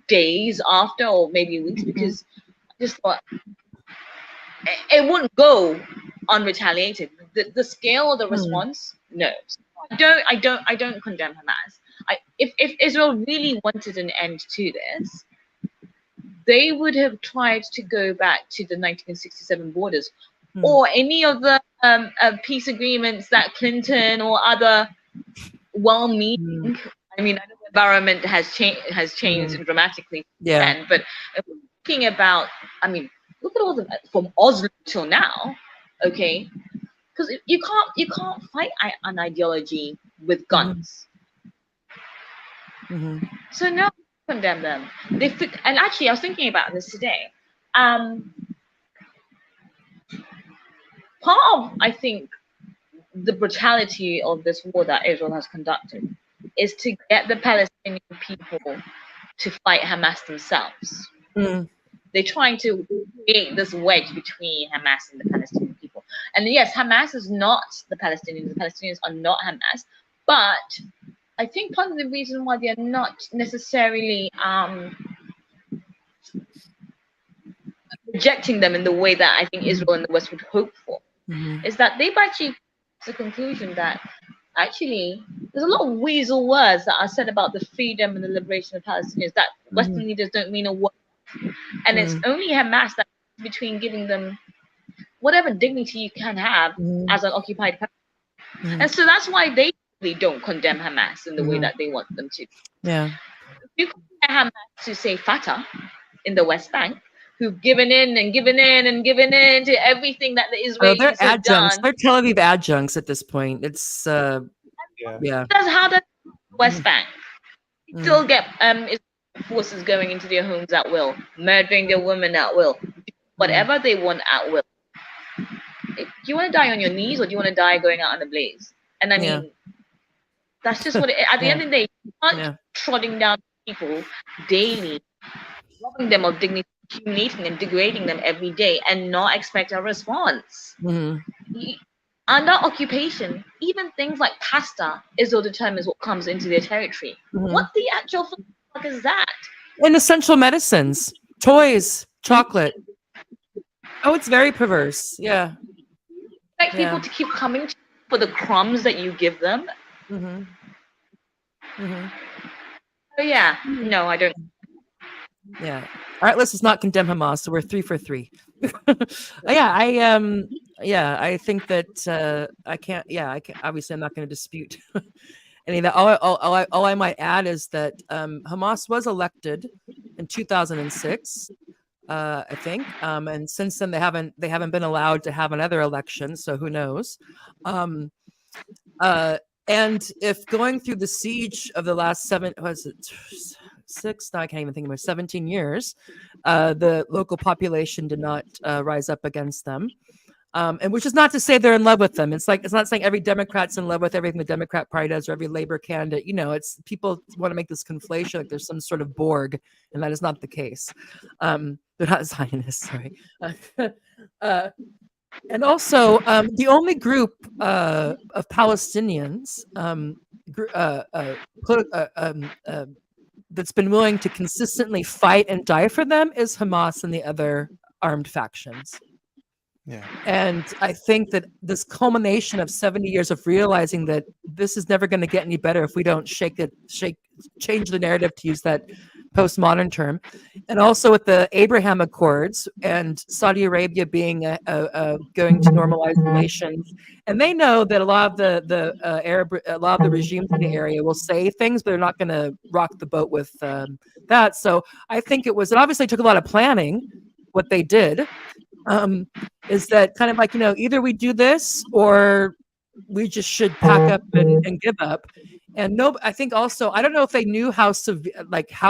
days after, or maybe weeks, because I just thought it wouldn't go unretaliated. The scale of the response, no. I don't condemn Hamas. If Israel really wanted an end to this, they would have tried to go back to the 1967 borders or any of the peace agreements that Clinton or other well-meaning. I mean, I know the environment has changed dramatically. Yeah. But thinking about, I mean, look at all the from Oslo till now, okay? Because you can't fight an ideology with guns. So no, condemn them. And actually, I was thinking about this today. Part of, I think, the brutality of this war that Israel has conducted is to get the Palestinian people to fight Hamas themselves. They're trying to create this wedge between Hamas and the Palestinian people. And yes, Hamas is not the Palestinians. The Palestinians are not Hamas. But I think part of the reason why they're not necessarily rejecting them in the way that I think Israel and the West would hope for is that they've actually come to the conclusion that actually there's a lot of weasel words that are said about the freedom and the liberation of Palestinians that Western leaders don't mean a word. And it's only Hamas that's between giving them whatever dignity you can have as an occupied Palestine. And so that's why they really don't condemn Hamas in the way that they want them to. Yeah. You compare Hamas to, say, Fatah in the West Bank, who've given in and given in and given in to everything that the Oh, they're Israelis have adjuncts. done. They're Tel Aviv adjuncts at this point. It's yeah. That's how the West Mhm. Bank Mhm. still get forces going into their homes at will, murdering their women at will, whatever they want at will. Do you want to die on your knees, or do you want to die going out in a blaze? And I Yeah. mean, that's just what at the Yeah. end of the day, you can't Yeah. keep trotting down people daily, robbing them of dignity, humiliating them, degrading them every day, and not expect a response. Mhm. Under occupation, even things like pasta Israel determines what comes into their territory. Mhm. What the actual fuck is that? And essential medicines, toys, chocolate. Oh, it's very perverse. Yeah. Expect Yeah. people to keep coming to you for the crumbs that you give them. Mm-hmm. Mm-hmm. So yeah, no, I don't. Yeah. All right, let's not condemn Hamas. So we're 3 for 3. Yeah, I think that I can't. Yeah, I can't. Obviously, I'm not going to dispute any of that. All I might add is that Hamas was elected in 2006. I think, and since then they haven't been allowed to have another election. So who knows? And if going through the siege of the last 6? No, I can't even think of it. 17 years, the local population did not rise up against them. And which is not to say they're in love with them. It's not saying every Democrat's in love with everything the Democrat Party does or every Labor candidate. It's people want to make this conflation like there's some sort of Borg, and that is not the case. They're not Zionists, sorry. And also, the only group of Palestinians that's been willing to consistently fight and die for them is Hamas and the other armed factions. Yeah. And I think that this culmination of 70 years of realizing that this is never going to get any better if we don't change the narrative, to use that postmodern term, and also with the Abraham Accords and Saudi Arabia being going to normalize relations, and they know that a lot of the regimes in the area will say things, but they're not going to rock the boat with that. So I think it obviously took a lot of planning. What they did is that kind of like, either we do this or we just should pack up and give up. And I think also, I don't know if they knew how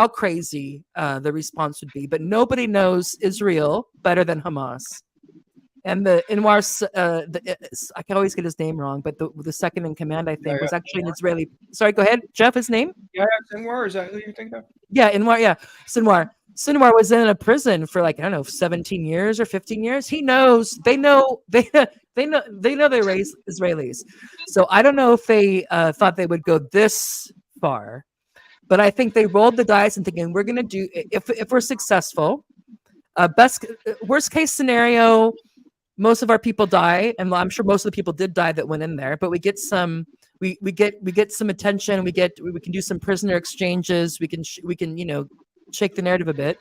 crazy the response would be, but nobody knows Israel better than Hamas. And the Anwar, I can always get his name wrong, but the second in command, I think, was actually an Israeli. Sorry, go ahead, Jeff. His name? Yeah, Sinwar. Is that who you think of? Yeah, Anwar. Yeah, Sinwar. Sinwar was in a prison for 17 years or 15 years. He knows. They know. They know they raised Israelis. So I don't know if they thought they would go this far, but I think they rolled the dice and thinking we're going to do, if we're successful, worst case scenario, most of our people die, and I'm sure most of the people did die that went in there, but we get some we get some attention. We can do some prisoner exchanges. We can shake the narrative a bit.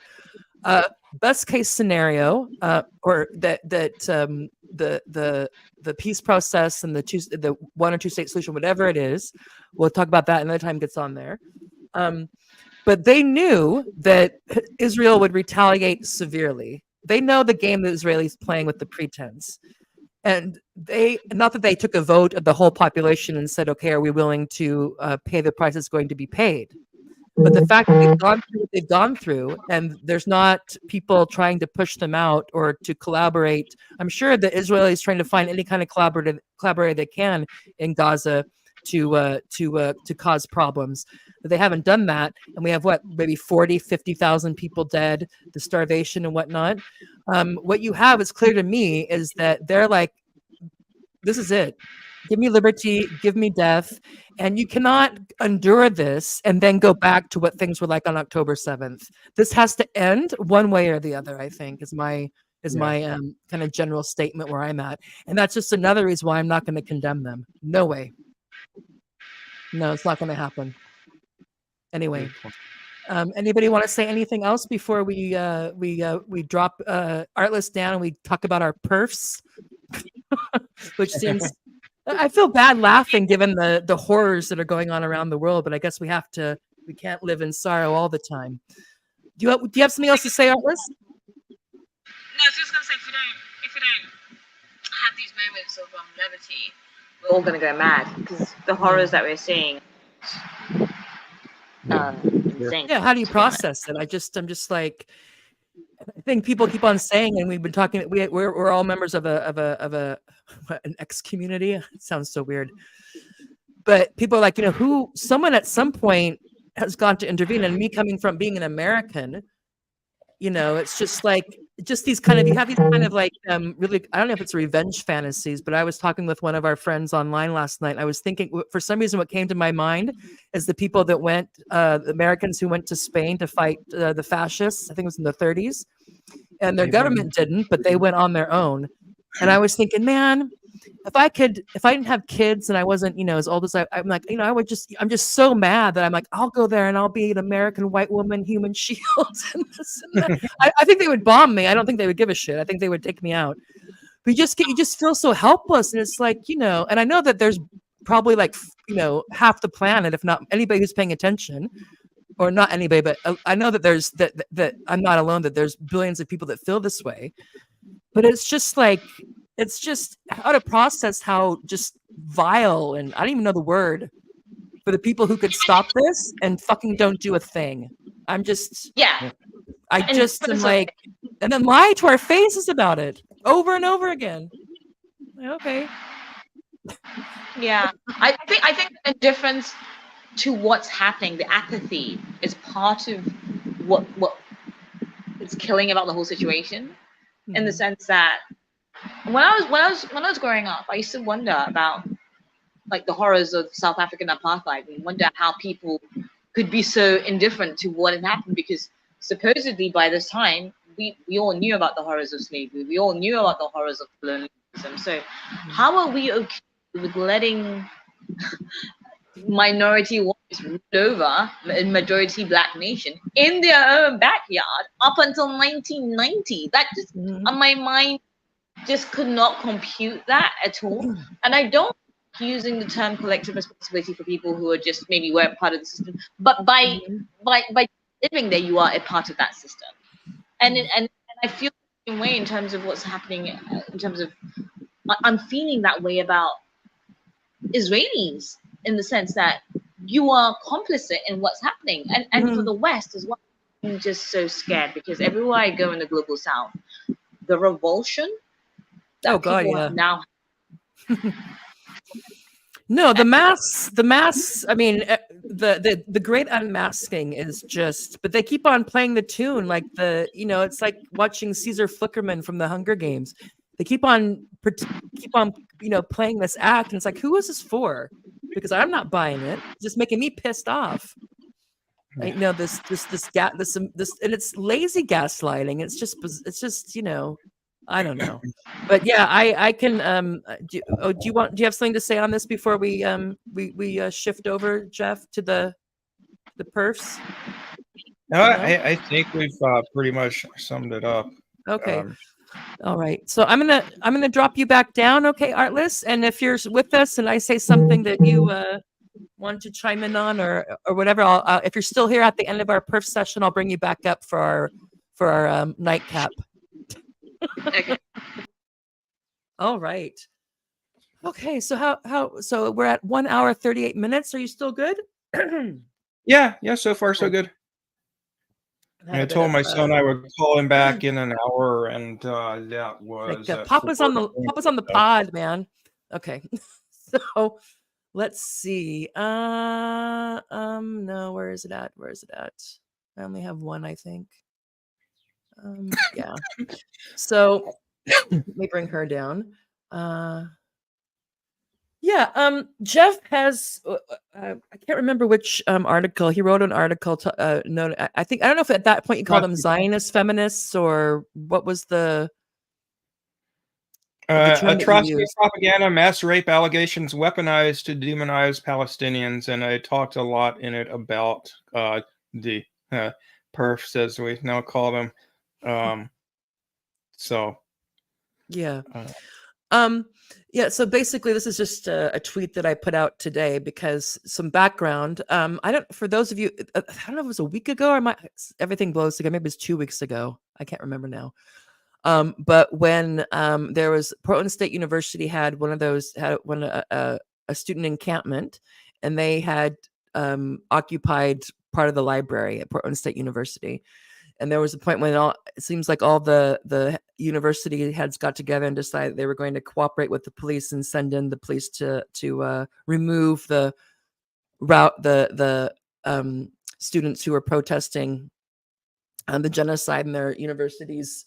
Best case scenario, or that the peace process and the 1 or 2 state solution, whatever it is, we'll talk about that another time gets on there. But they knew that Israel would retaliate severely. They know the game that Israelis playing with the pretense. And not that they took a vote of the whole population and said, okay, are we willing to pay the price that's going to be paid? But the fact that they've gone through what they've gone through, and there's not people trying to push them out or to collaborate. I'm sure the Israelis trying to find any kind of collaborator they can in Gaza to cause problems. But they haven't done that, and we have maybe 50,000 people dead, the starvation and whatnot. What you have, is clear to me, is that they're like, this is it. Give me liberty, give me death. And you cannot endure this and then go back to what things were like on October 7th. This has to end one way or the other, I think, is my kind of general statement where I'm at. And that's just another reason why I'm not going to condemn them. No way. No, it's not going to happen. Anyway, anybody want to say anything else before we drop Artlist down and we talk about our PERFs? Which seems... I feel bad laughing given the horrors that are going on around the world, but I guess we can't live in sorrow all the time. Do you have something else to say, Artlist? No, I was just gonna say if we don't have these moments of levity, we're all gonna go mad because the horrors that we're seeing, insane. Yeah, how do you to be honest. process it? I'm just like, I think people keep on saying, and we've been talking. We're all members of an X community. It sounds so weird, but people are like, someone at some point has got to intervene. And me coming from being an American, it's just like these kind of, you have these kind of like really, I don't know if it's revenge fantasies, but I was talking with one of our friends online last night. I was thinking, for some reason, what came to my mind is the people that went, the Americans who went to Spain to fight the fascists. I think it was in the 30s, and their government didn't, but they went on their own. And I was thinking, man, if I didn't have kids and I wasn't, as old as I'm like, I'm just so mad that I'm like, I'll go there and I'll be an American white woman, human shield. And this and that. I think they would bomb me. I don't think they would give a shit. I think they would take me out. But you just feel so helpless. And it's like, and I know that there's probably like, half the planet, if not anybody who's paying attention, or not anybody, but I know that there's that I'm not alone, that there's billions of people that feel this way. But it's just like, it's just how to process how just vile, and I don't even know the word, for the people who could stop this and fucking don't do a thing. I just am like, and then lie to our faces about it over and over again. Okay. Yeah, I think the difference to what's happening, the apathy, is part of what is killing about the whole situation. In the sense that when I was growing up, I used to wonder about like the horrors of South African apartheid and wonder how people could be so indifferent to what had happened, because supposedly by this time we all knew about the horrors of slavery, we all knew about the horrors of colonialism. So how are we okay with letting minority whites rule over a majority black nation in their own backyard up until 1990? That just on my mind just could not compute that at all. And I don't like using the term collective responsibility for people who are just maybe weren't part of the system, but by living there, you are a part of that system. And I feel the same way in terms of what's happening. In terms of, I'm feeling that way about Israelis, in the sense that you are complicit in what's happening, and for the West as well. I'm just so scared because everywhere I go in the global South, the revulsion that people have now. No, the mass. I mean, the great unmasking is just. But they keep on playing the tune like it's like watching Caesar Flickerman from the Hunger Games. They keep on playing this act, and it's like, who is this for? Because I'm not buying it. It's just making me pissed off. I know this, and it's lazy gaslighting. It's just I don't know. But yeah, I can. Do you have something to say on this before we shift over, Jeff, to the PERFs? No, I think we've pretty much summed it up. Okay. All right. So I'm gonna drop you back down, okay, Artless. And if you're with us and I say something that you want to chime in on or whatever, I'll if you're still here at the end of our perf session, I'll bring you back up for our nightcap. Okay. All right. Okay. So so we're at 1 hour 38 minutes. Are you still good? Yeah. So far so good. I told my son I would call him back in an hour, and that was Papa's on the pod, man. Okay. So let's see. No, where is it at? I only have one, I think. Yeah. So let me bring her down. Yeah. Jeff has. I can't remember which article he wrote. An article. No, I think I don't know if at that point you called them Zionist feminists or what was the atrocity, propaganda, mass rape allegations weaponized to demonize Palestinians, and I talked a lot in it about the PERFs, as we now call them. So yeah. Yeah, so basically this is just a tweet that I put out today because some background. For those of you, I don't know if it was a week ago or everything blows together. Maybe it was 2 weeks ago. I can't remember now. But when there was Portland State University had one of those had one a student encampment, and they had occupied part of the library at Portland State University. And there was a point when it seems like all the university heads got together and decided they were going to cooperate with the police and send in the police to remove the students who were protesting the genocide in their universities'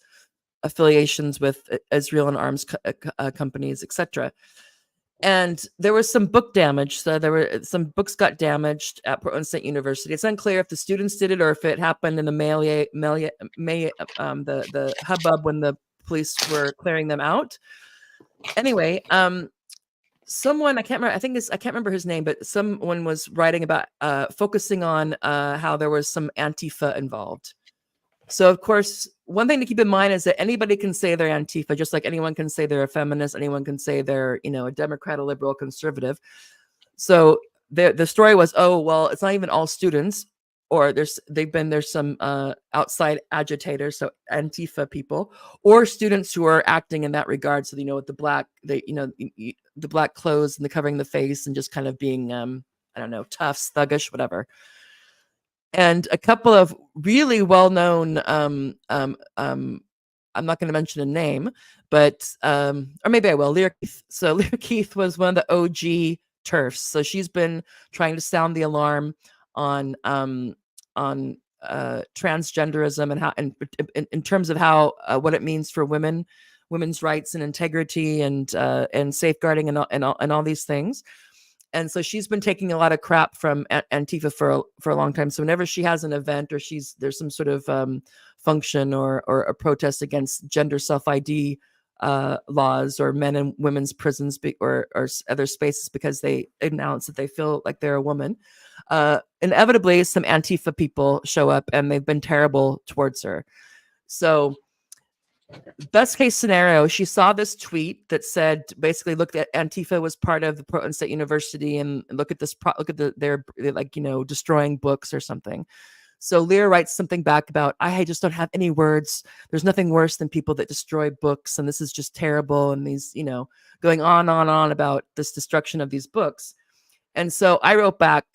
affiliations with Israel and arms companies, etc. And there was some book damage. So there were some books got damaged at Portland State University. It's unclear if the students did it or if it happened in the the hubbub when the police were clearing them out. Anyway, someone I can't remember his name, but someone was writing about focusing on how there was some Antifa involved. So, of course, one thing to keep in mind is that anybody can say they're Antifa, just like anyone can say they're a feminist. Anyone can say they're, a Democrat, a liberal, conservative. So the story was, oh, well, it's not even all students, or there's some outside agitators, so Antifa people, or students who are acting in that regard. So, with the black clothes and the covering the face and just kind of being, I don't know, tough, thuggish, whatever. And a couple of really well-known, I'm not going to mention a name, but, or maybe I will, Lear Keith. So Lear Keith was one of the OG TERFs. So she's been trying to sound the alarm on transgenderism and how, and in terms of how, what it means for women's rights and integrity and safeguarding and all these things. And so she's been taking a lot of crap from Antifa for a long time. So whenever she has an event or there's some sort of function or a protest against gender self-ID laws or men and women's prisons or other spaces because they announce that they feel like they're a woman, inevitably some Antifa people show up and they've been terrible towards her. So best case scenario, she saw this tweet that said, basically, look, at Antifa was part of the Portland State University, and look at this, they're like, destroying books or something. So Lear writes something back about, I just don't have any words. There's nothing worse than people that destroy books, and this is just terrible. And these, going on about this destruction of these books. And so I wrote back,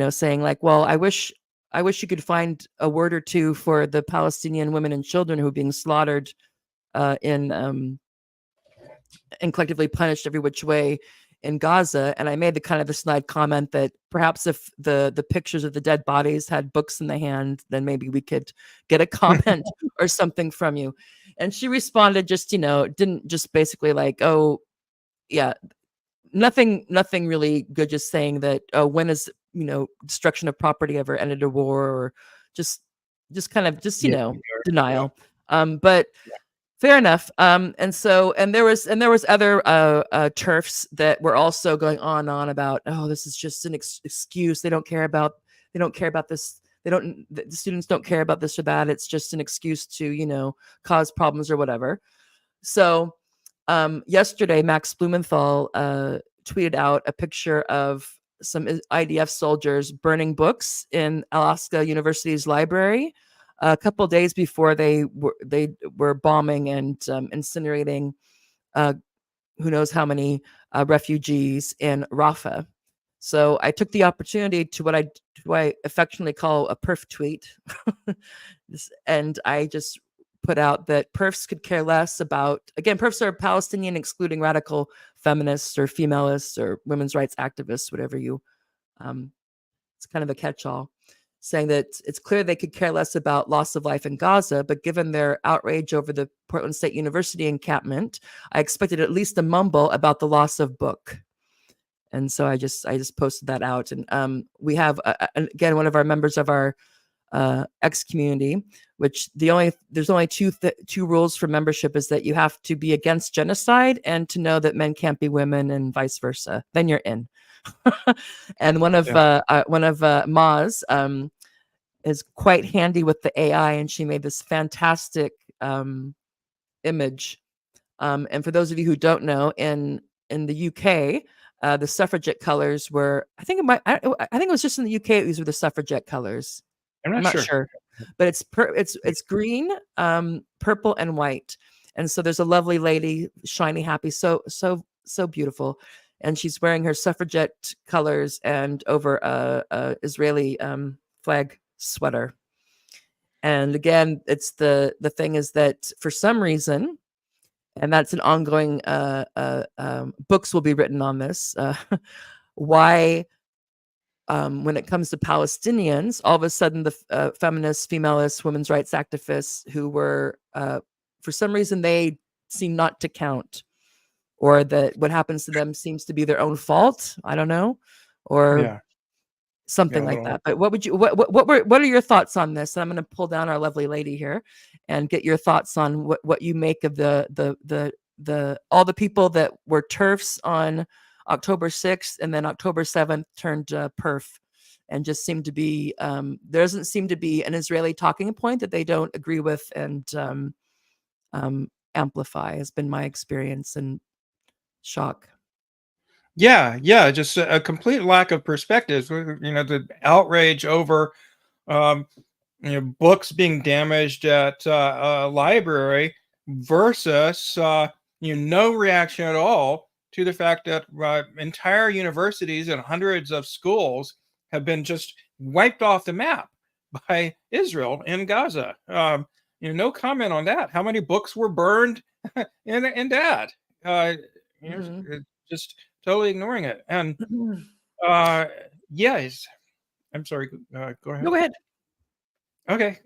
saying like, well, I wish you could find a word or two for the Palestinian women and children who are being slaughtered and collectively punished every which way in Gaza. And I made the snide comment that perhaps if the pictures of the dead bodies had books in the hand, then maybe we could get a comment or something from you. And she responded didn't just basically like, oh yeah, nothing really good, just saying that, oh, when is destruction of property ever ended a war, or just denial. But fair enough. And there was other TERFs that were also going on about, oh, this is just an excuse. They don't care about this. The students don't care about this or that. It's just an excuse to, cause problems or whatever. So yesterday, Max Blumenthal tweeted out a picture of some IDF soldiers burning books in Alaska University's library a couple of days before they were bombing and incinerating who knows how many refugees in Rafah. So I took the opportunity to what I affectionately call a perf tweet, and I just put out that perfs could care less about, again, perfs are Palestinian excluding radical feminists or femalists or women's rights activists, whatever you, it's kind of a catch-all, saying that it's clear they could care less about loss of life in Gaza, but given their outrage over the Portland State University encampment, I expected at least a mumble about the loss of book. And so I just posted that out. And we have, again, one of our members of our X community, which there's only two rules for membership, is that you have to be against genocide and to know that men can't be women and vice versa. Then you're in. And one of Ma's is quite handy with the AI, and she made this fantastic image. And for those of you who don't know, in the UK, the suffragette colors were, I think it was just in the UK these were the suffragette colors. I'm not sure. But it's green, purple, and white. And so there's a lovely lady, shiny, happy, so beautiful, and she's wearing her suffragette colors and over a Israeli flag sweater. And again, it's the thing is that for some reason, and that's an ongoing books will be written on this. Why, when it comes to Palestinians, all of a sudden the feminists, femalists, women's rights activists who were, for some reason, they seem not to count, or that what happens to them seems to be their own fault. I don't know, or something like that. But what would you, what are your thoughts on this? And I'm going to pull down our lovely lady here and get your thoughts on what you make of the all the people that were TERFs on October 6th and then October 7th turned PERF, and just seemed to be there doesn't seem to be an Israeli talking point that they don't agree with and amplify, has been my experience, and shock. Yeah, just a complete lack of perspective. The outrage over books being damaged at a library versus no reaction at all to the fact that entire universities and hundreds of schools have been just wiped off the map by Israel in Gaza. No comment on that. How many books were burned in that? Just totally ignoring it. And yes, I'm sorry. Go ahead. Go ahead. Okay.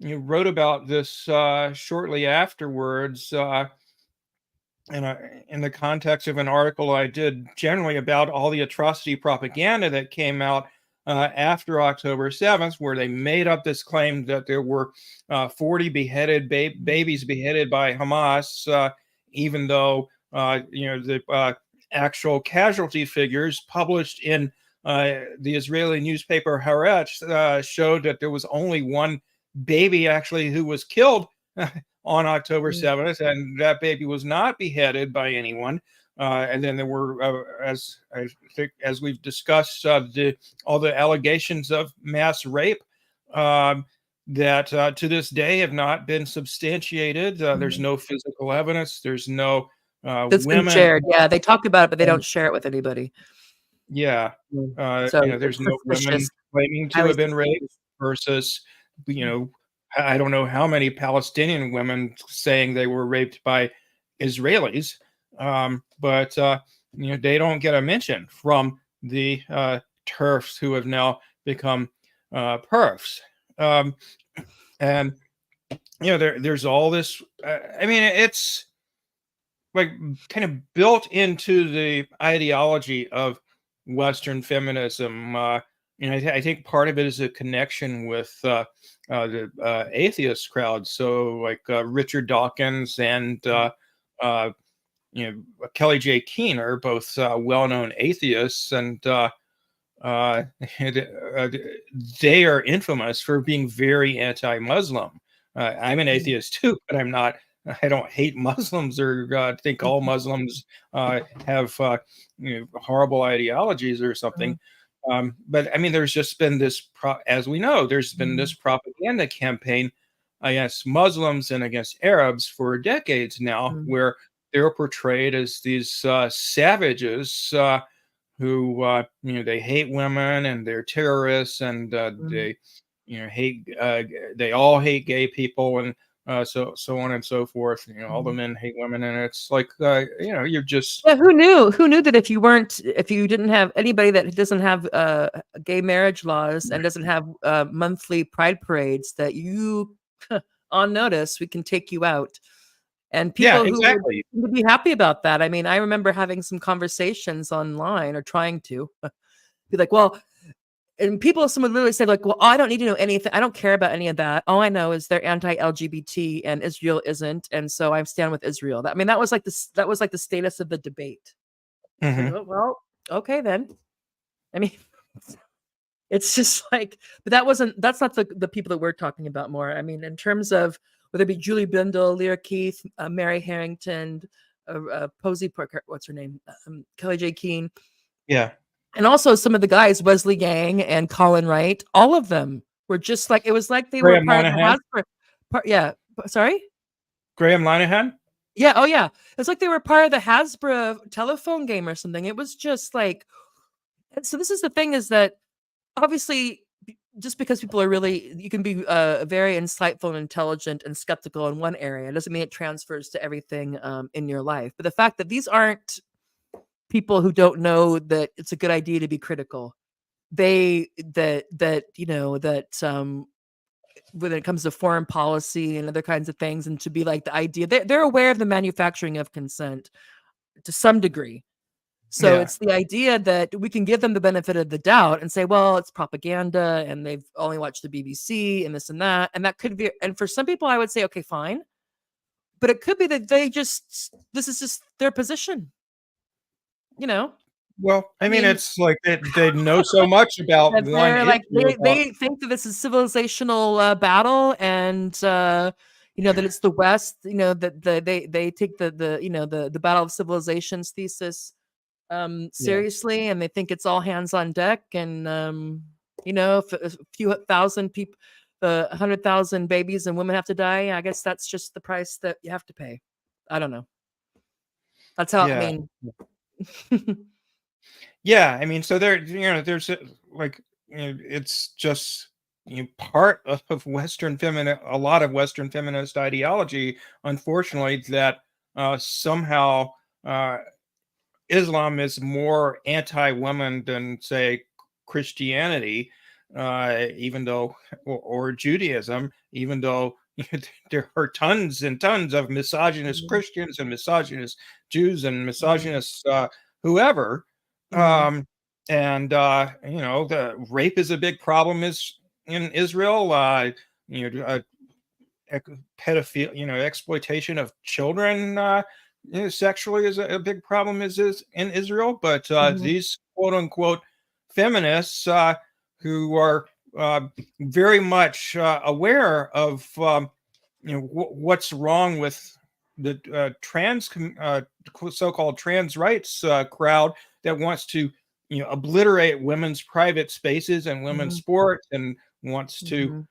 You wrote about this shortly afterwards in the context of an article I did generally about all the atrocity propaganda that came out after October 7th, where they made up this claim that there were 40 beheaded babies beheaded by Hamas, even though the actual casualty figures published in the Israeli newspaper Haaretz showed that there was only one baby actually who was killed on October 7th, and that baby was not beheaded by anyone. And then there were, as we've discussed, all the allegations of mass rape that to this day have not been substantiated. There's no physical evidence. There's no That's women. been shared. Yeah, they talk about it, but they don't share it with anybody. Yeah. So there's no women claiming to have been raped versus, I don't know how many Palestinian women saying they were raped by Israelis. But they don't get a mention from the TERFs who have now become PERFs. And there's all this. It's like kind of built into the ideology of Western feminism. I think part of it is a connection with the atheist crowd. So like Richard Dawkins and Kelly J. Keene are both well-known atheists, and they are infamous for being very anti-Muslim. I'm an atheist too, but I don't hate Muslims or think all Muslims have horrible ideologies or something. But there's just been this, as we know, there's been this propaganda campaign against Muslims and against Arabs for decades now, where they're portrayed as these savages who they hate women and they're terrorists, and they hate they all hate gay people, and so on and so forth. All the men hate women, and it's like you're just who knew that if you didn't have anybody that doesn't have gay marriage laws and doesn't have monthly pride parades, that you on notice, we can take you out. And people who would be happy about that. I remember having some conversations online, or trying to be like, well, and someone literally said like, well, I don't need to know anything. I don't care about any of that. All I know is they're anti-LGBT and Israel isn't. And so I stand with Israel. That was like the status of the debate. So, well, okay, then. It's just like, but that's not the people that we're talking about more. In terms of whether it be Julie Bindel, Lear Keith, Mary Harrington, Posey Parker, what's her name? Kelly J. Keene. Yeah. And also some of the guys, Wesley Gang and Colin Wright, all of them were just like, it was like they were part of the Hasbro. Sorry? Graham Linehan? Yeah. Oh, yeah. It's like they were part of the Hasbro telephone game or something. It was just like, so this is the thing is that obviously, just because people are really, you can be very insightful and intelligent and skeptical in one area doesn't mean it transfers to everything in your life. But the fact that these aren't people who don't know that it's a good idea to be critical, they that you know that when it comes to foreign policy and other kinds of things, and to be like the idea they're aware of the manufacturing of consent to some degree. So Yeah. it's the idea that we can give them the benefit of the doubt and say, well, it's propaganda and they've only watched the BBC and this and that. And that could be, and for some people, I would say, okay, fine. But it could be that this is just their position, you know? Well, I mean, mean- it's like they know so much about That one they're like, issue. they think that this is civilizational battle and, you know, that it's the West, you know, that they take the you know, the battle of civilizations thesis seriously, and they think it's all hands on deck, and you know, if a few thousand people, 100,000 babies and women have to die, I guess that's just the price that you have to pay. I don't know. That's how, I Yeah. mean. Yeah, I mean, so there, there's like, it's just part of Western a lot of Western feminist ideology, unfortunately, that somehow Islam is more anti-woman than, say, Christianity, even though, or Judaism, even though there are tons and tons of misogynist Christians and misogynist Jews and misogynist whoever. And the rape is a big problem in Israel. Pedophilia, exploitation of children sexually is a big problem is in Israel. But these quote unquote feminists who are very much aware of what's wrong with the so-called trans rights crowd that wants to obliterate women's private spaces and women's sports, and wants to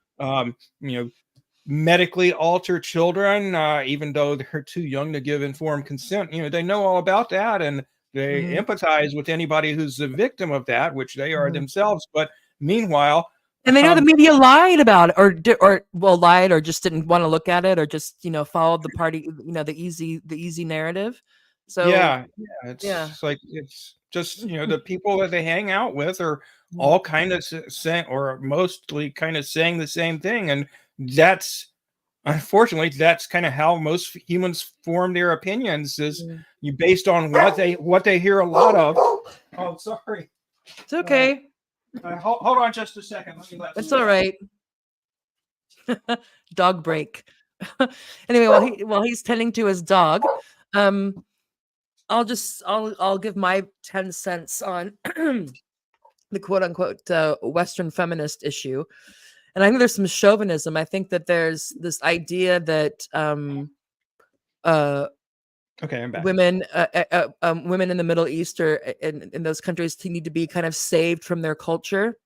medically alter children even though they're too young to give informed consent. They know all about that, and they empathize with anybody who's a victim of that, which they are themselves. But meanwhile, and they know the media lied about it, or lied, or just didn't want to look at it, or just followed the party, the easy narrative. So it's like, it's just the people that they hang out with are all kind of saying, or mostly kind of saying the same thing, and that's, unfortunately, that's kind of how most humans form their opinions, is you based on what they hear a lot of. Oh, sorry. It's okay. Hold on just a second. It's all right. Dog break. Anyway, while he's tending to his dog, I'll give my 10 cents on the quote unquote Western feminist issue. And I think there's some chauvinism. I think that there's this idea that okay, I'm back. Women in the Middle East or in those countries need to be kind of saved from their culture.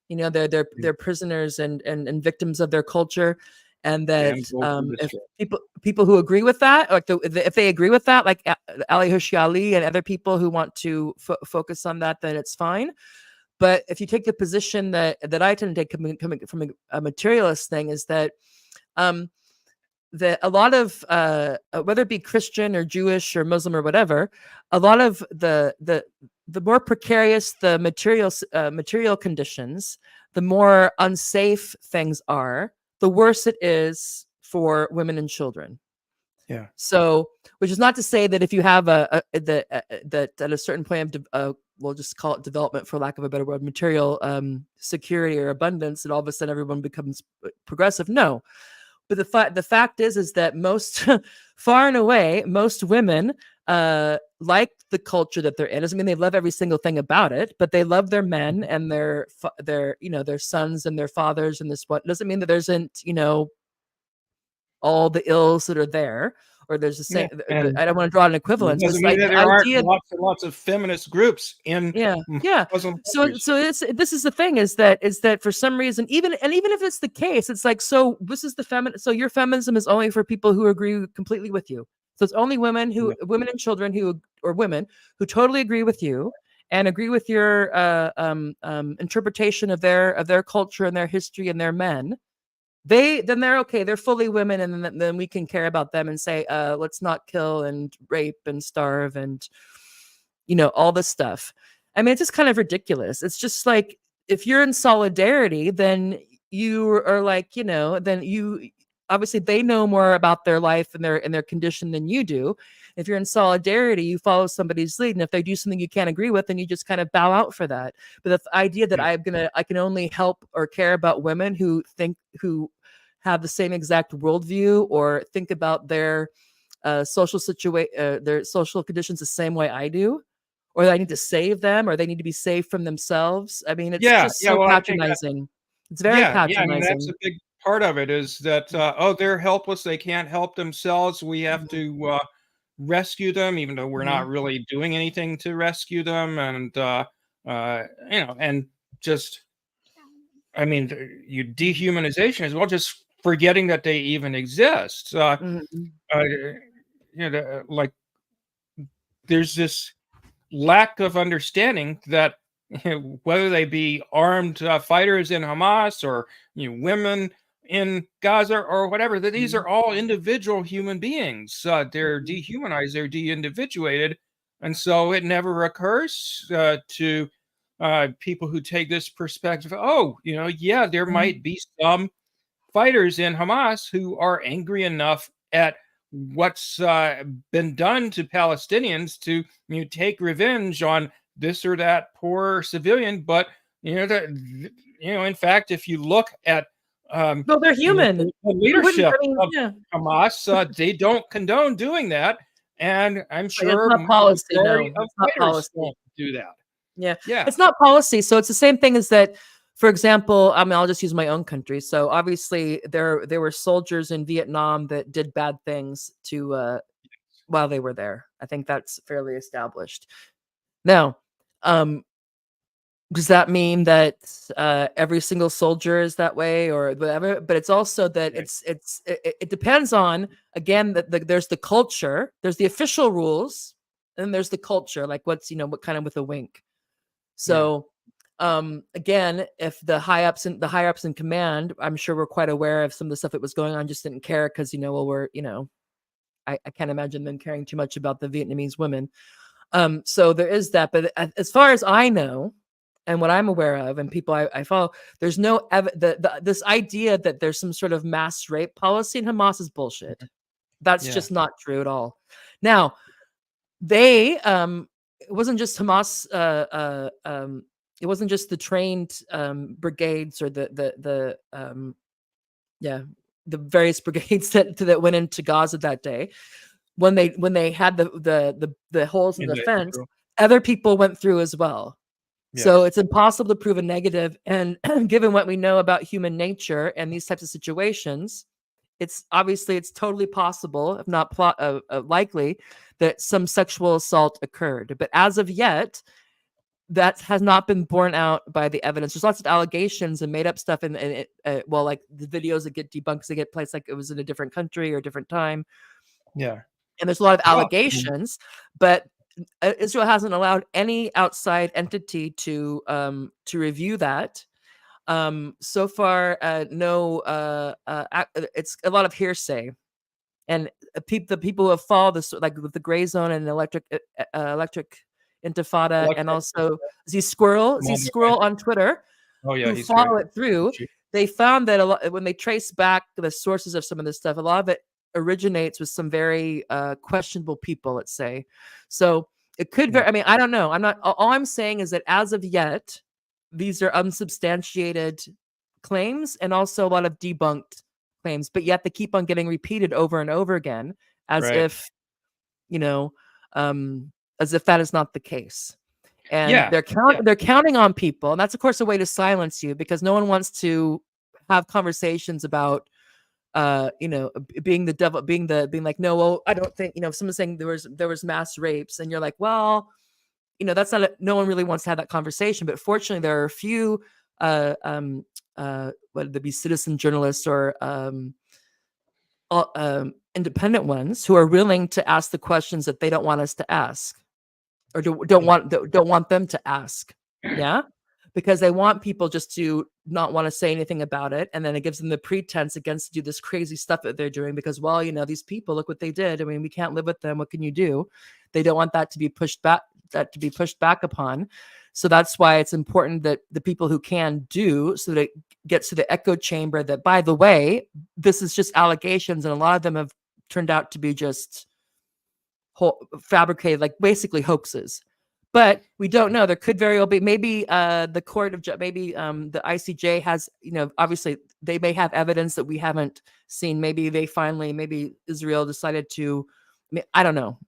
They're prisoners and victims of their culture, and that if people who agree with that, like if they agree with that, like Ali Hushiali and other people who want to focus on that, then it's fine. But if you take the position that I tend to take, coming from a materialist thing, is that that a lot of whether it be Christian or Jewish or Muslim or whatever, a lot of the more precarious the material conditions, the more unsafe things are, the worse it is for women and children. Yeah. So, which is not to say that if you have that at a certain point of we'll just call it development, for lack of a better word, material security or abundance, and all of a sudden everyone becomes progressive. No. But the fact is that most, far and away, most women like the culture that they're in. Doesn't mean they love every single thing about it, but they love their men and their sons and their fathers and this. What doesn't mean that there isn't all the ills that are there, or there's the Yeah, same. and I don't want to draw an it equivalence, but doesn't it's mean like that the there aren't idea. lots and lots of feminist groups in Yeah, yeah. Muslim So countries. this is the thing is that for some reason, even if it's the case, it's like, so this is the so your feminism is only for people who agree completely with you. So it's only women Yeah. and children or women who totally agree with you and agree with your interpretation of their culture and their history and their men. They're okay. They're fully women, and then we can care about them and say, let's not kill and rape and starve and all this stuff. I mean, it's just kind of ridiculous. It's just like, if you're in solidarity, then you are like, then you obviously they know more about their life and their condition than you do. If you're in solidarity, you follow somebody's lead, and if they do something you can't agree with, then you just kind of bow out for that. But the idea that Yeah. I can only help or care about women who have the same exact worldview or think about their their social conditions the same way I do, or that I need to save them, or they need to be saved from themselves. I mean, it's Yeah, just yeah. so Well, I think that, patronizing. It's very yeah. I mean, that's a patronizing. big part of it is that oh, they're helpless. They can't help themselves. We have Mhm, to rescue them, even though we're mhm, not really doing anything to rescue them. And and just, I mean, you dehumanization as well, just forgetting that they even exist. mhm, Uh, like there's this lack of understanding that whether they be armed fighters in Hamas or women in Gaza or whatever, that these mhm, are all individual human beings. They're mhm, dehumanized, they're de-individuated, and so it never occurs to people who take this perspective. Oh, yeah, there mhm, might be some fighters in Hamas who are angry enough at what's been done to Palestinians to take revenge on this or that poor civilian. But that in fact, if you look at no, they're human. the Who wouldn't? leadership I mean, of yeah, Hamas, they don't condone doing that, and I'm but it's sure not the policy. majority No, of it's not fighters policy. don't do that. Yeah, Yeah, it's not policy. So it's the same thing as that. For example, I mean, I'll just use my own country. So obviously, there were soldiers in Vietnam that did bad things to while they were there. I think that's fairly established. Now, um, does that mean that every single soldier is that way or whatever? But it's also that right. it depends on, again, that there's the culture, there's the official rules, and there's the culture, like what's what kind of with a wink. Yeah, So again, if the high ups in command, I'm sure we're quite aware of some of the stuff that was going on, just didn't care because well, we're I can't imagine them caring too much about the Vietnamese women. So there is that, but as far as I know, and what I'm aware of, and people I follow, there's no this idea that there's some sort of mass rape policy in Hamas is bullshit. That's yeah, just not true at all. Now, they it wasn't just Hamas. It wasn't just the trained brigades or yeah, the various brigades that went into Gaza that day. When they had the holes in in the the fence, Israel. other people went through as well. So Yes, it's impossible to prove a negative. And given what we know about human nature and these types of situations, it's totally possible, if not likely, that some sexual assault occurred. But as of yet, that has not been borne out by the evidence. There's lots of allegations and made up stuff, and well, like the videos that get debunked, they get placed like it was in a different country or a different time, yeah. and there's a lot of Well, allegations, but Israel hasn't allowed any outside entity to review that. So far, no. It's a lot of hearsay, and the people who have followed this, like with the gray zone and electric intifada, and electric also Z Squirrel on Twitter, Oh yeah, who he's great. follow it through. They found that a lot when they trace back the sources of some of this stuff, a lot of it originates with some very questionable people, let's say. So it could Yeah, very, I mean, I don't know. I'm not, all I'm saying is that as of yet, these are unsubstantiated claims and also a lot of debunked claims, but yet they keep on getting repeated over and over again as right. if, you know, um, as if that is not the case. And Yeah, yeah, they're counting on people, and that's of course a way to silence you because no one wants to have conversations about being the devil, being like, no, well, I don't think, if someone's saying there was mass rapes, and you're like, well, that's not no one really wants to have that conversation. But fortunately, there are a few whether they be citizen journalists or independent ones who are willing to ask the questions that they don't want us to ask, or don't want them to ask. Yeah, because they want people just to not want to say anything about it, and then it gives them the pretense against to do this crazy stuff that they're doing because, well, these people, look what they did. I mean, we can't live with them. What can you do? They don't want that to be pushed back upon. So that's why it's important that the people who can do, so that it gets to the echo chamber that, by the way, this is just allegations, and a lot of them have turned out to be just fabricated, like basically hoaxes. But we don't know. There could very well be, maybe the court of, maybe the ICJ has, obviously they may have evidence that we haven't seen. Maybe maybe Israel decided to, I don't know.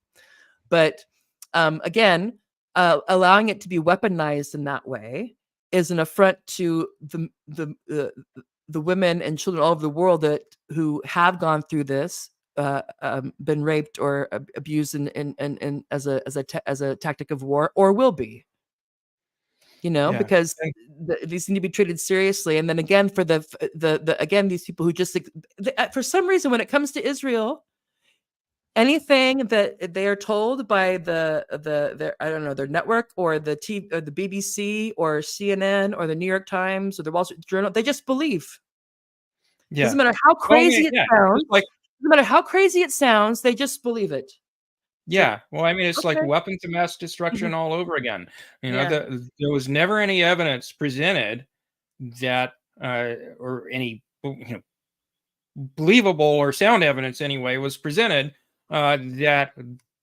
But again, allowing it to be weaponized in that way is an affront to the women and children all over the world who have gone through this, been raped or abused in as a tactic of war, or will be. Because these need to be treated seriously. And then again, for again, these people who just, for some reason, when it comes to Israel, anything that they are told by their I don't know, their network or the TV or the BBC or CNN or the New York Times or the Wall Street Journal, they just believe. Yeah. Doesn't matter how crazy it sounds. No matter how crazy it sounds, they just believe it. Yeah. Well, I mean, it's like weapons of mass destruction all over again. There was never any evidence presented that, or any, believable or sound evidence anyway was presented that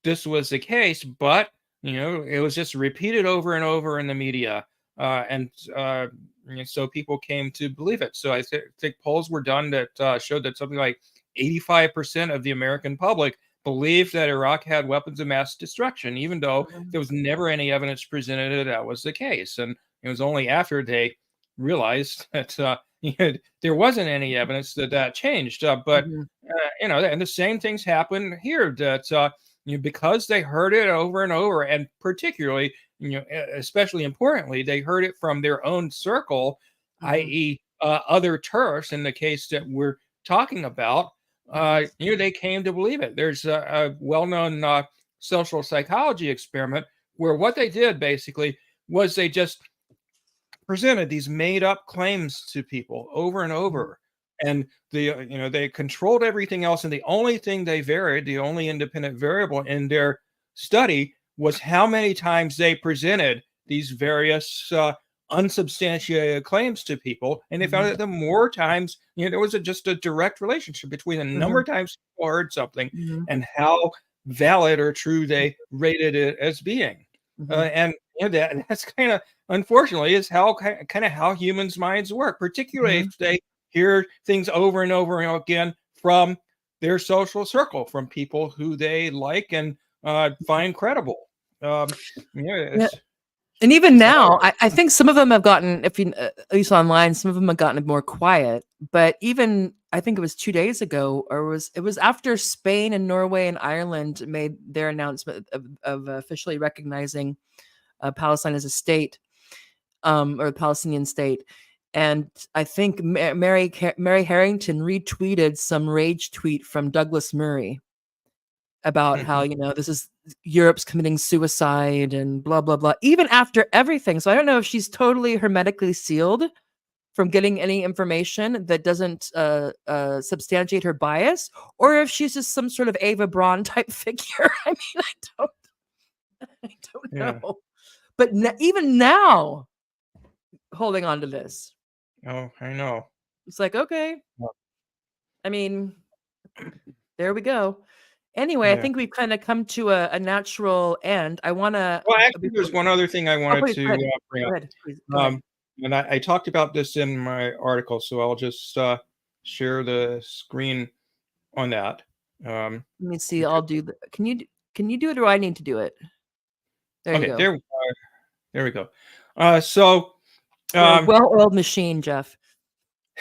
this was the case, but it was just repeated over and over in the media, and so people came to believe it. So I think polls were done that showed that something like 85% of the American public believed that Iraq had weapons of mass destruction, even though there was never any evidence presented that was the case. And it was only after they realized that there wasn't any evidence that changed. But and the same things happen here. That because they heard it over and over, and particularly, especially importantly, they heard it from their own circle, i.e., other turfs. In the case that we're talking about, they came to believe it. There's a well-known social psychology experiment where what they did basically was they just presented these made-up claims to people over and over, and they controlled everything else, and the only thing they varied, the only independent variable in their study, was how many times they presented these various unsubstantiated claims to people. And they found that the more times, there was just a direct relationship between the number of times people heard something and how valid or true they rated it as being. And that's kind of, unfortunately, is how humans' minds work, particularly if they hear things over and over again from their social circle, from people who they like and find credible. And even now, I think some of them have gotten, at least online, some of them have gotten more quiet. But even, I think it was 2 days ago, or it was after Spain and Norway and Ireland made their announcement of officially recognizing Palestine as a state, or a Palestinian state. And I think Mary Harrington retweeted some rage tweet from Douglas Murray about how, this is Europe's committing suicide and blah, blah, blah, even after everything. So I don't know if she's totally hermetically sealed from getting any information that doesn't substantiate her bias, or if she's just some sort of Ava Braun type figure. I mean, I don't know. But even now, holding on to this. Oh, I know. It's like, okay. I mean, there we go. Anyway, I think we've kind of come to a natural end. I want to. Well, actually, there's one other thing I wanted to bring up. Go ahead. And I talked about this in my article, so I'll just share the screen on that. Let me see. I'll do. Can you do it, or I need to do it? There you go. There we go. So, well-oiled machine, Jeff.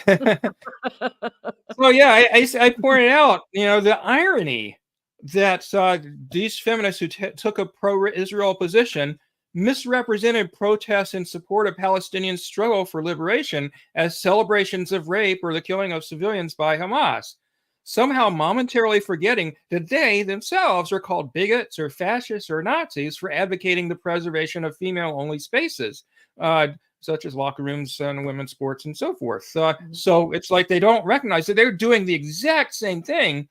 So yeah, I pointed out, the irony that these feminists who took a pro-Israel position misrepresented protests in support of Palestinian struggle for liberation as celebrations of rape or the killing of civilians by Hamas, somehow momentarily forgetting that they themselves are called bigots or fascists or Nazis for advocating the preservation of female-only spaces, such as locker rooms and women's sports and so forth. So it's like they don't recognize that they're doing the exact same thing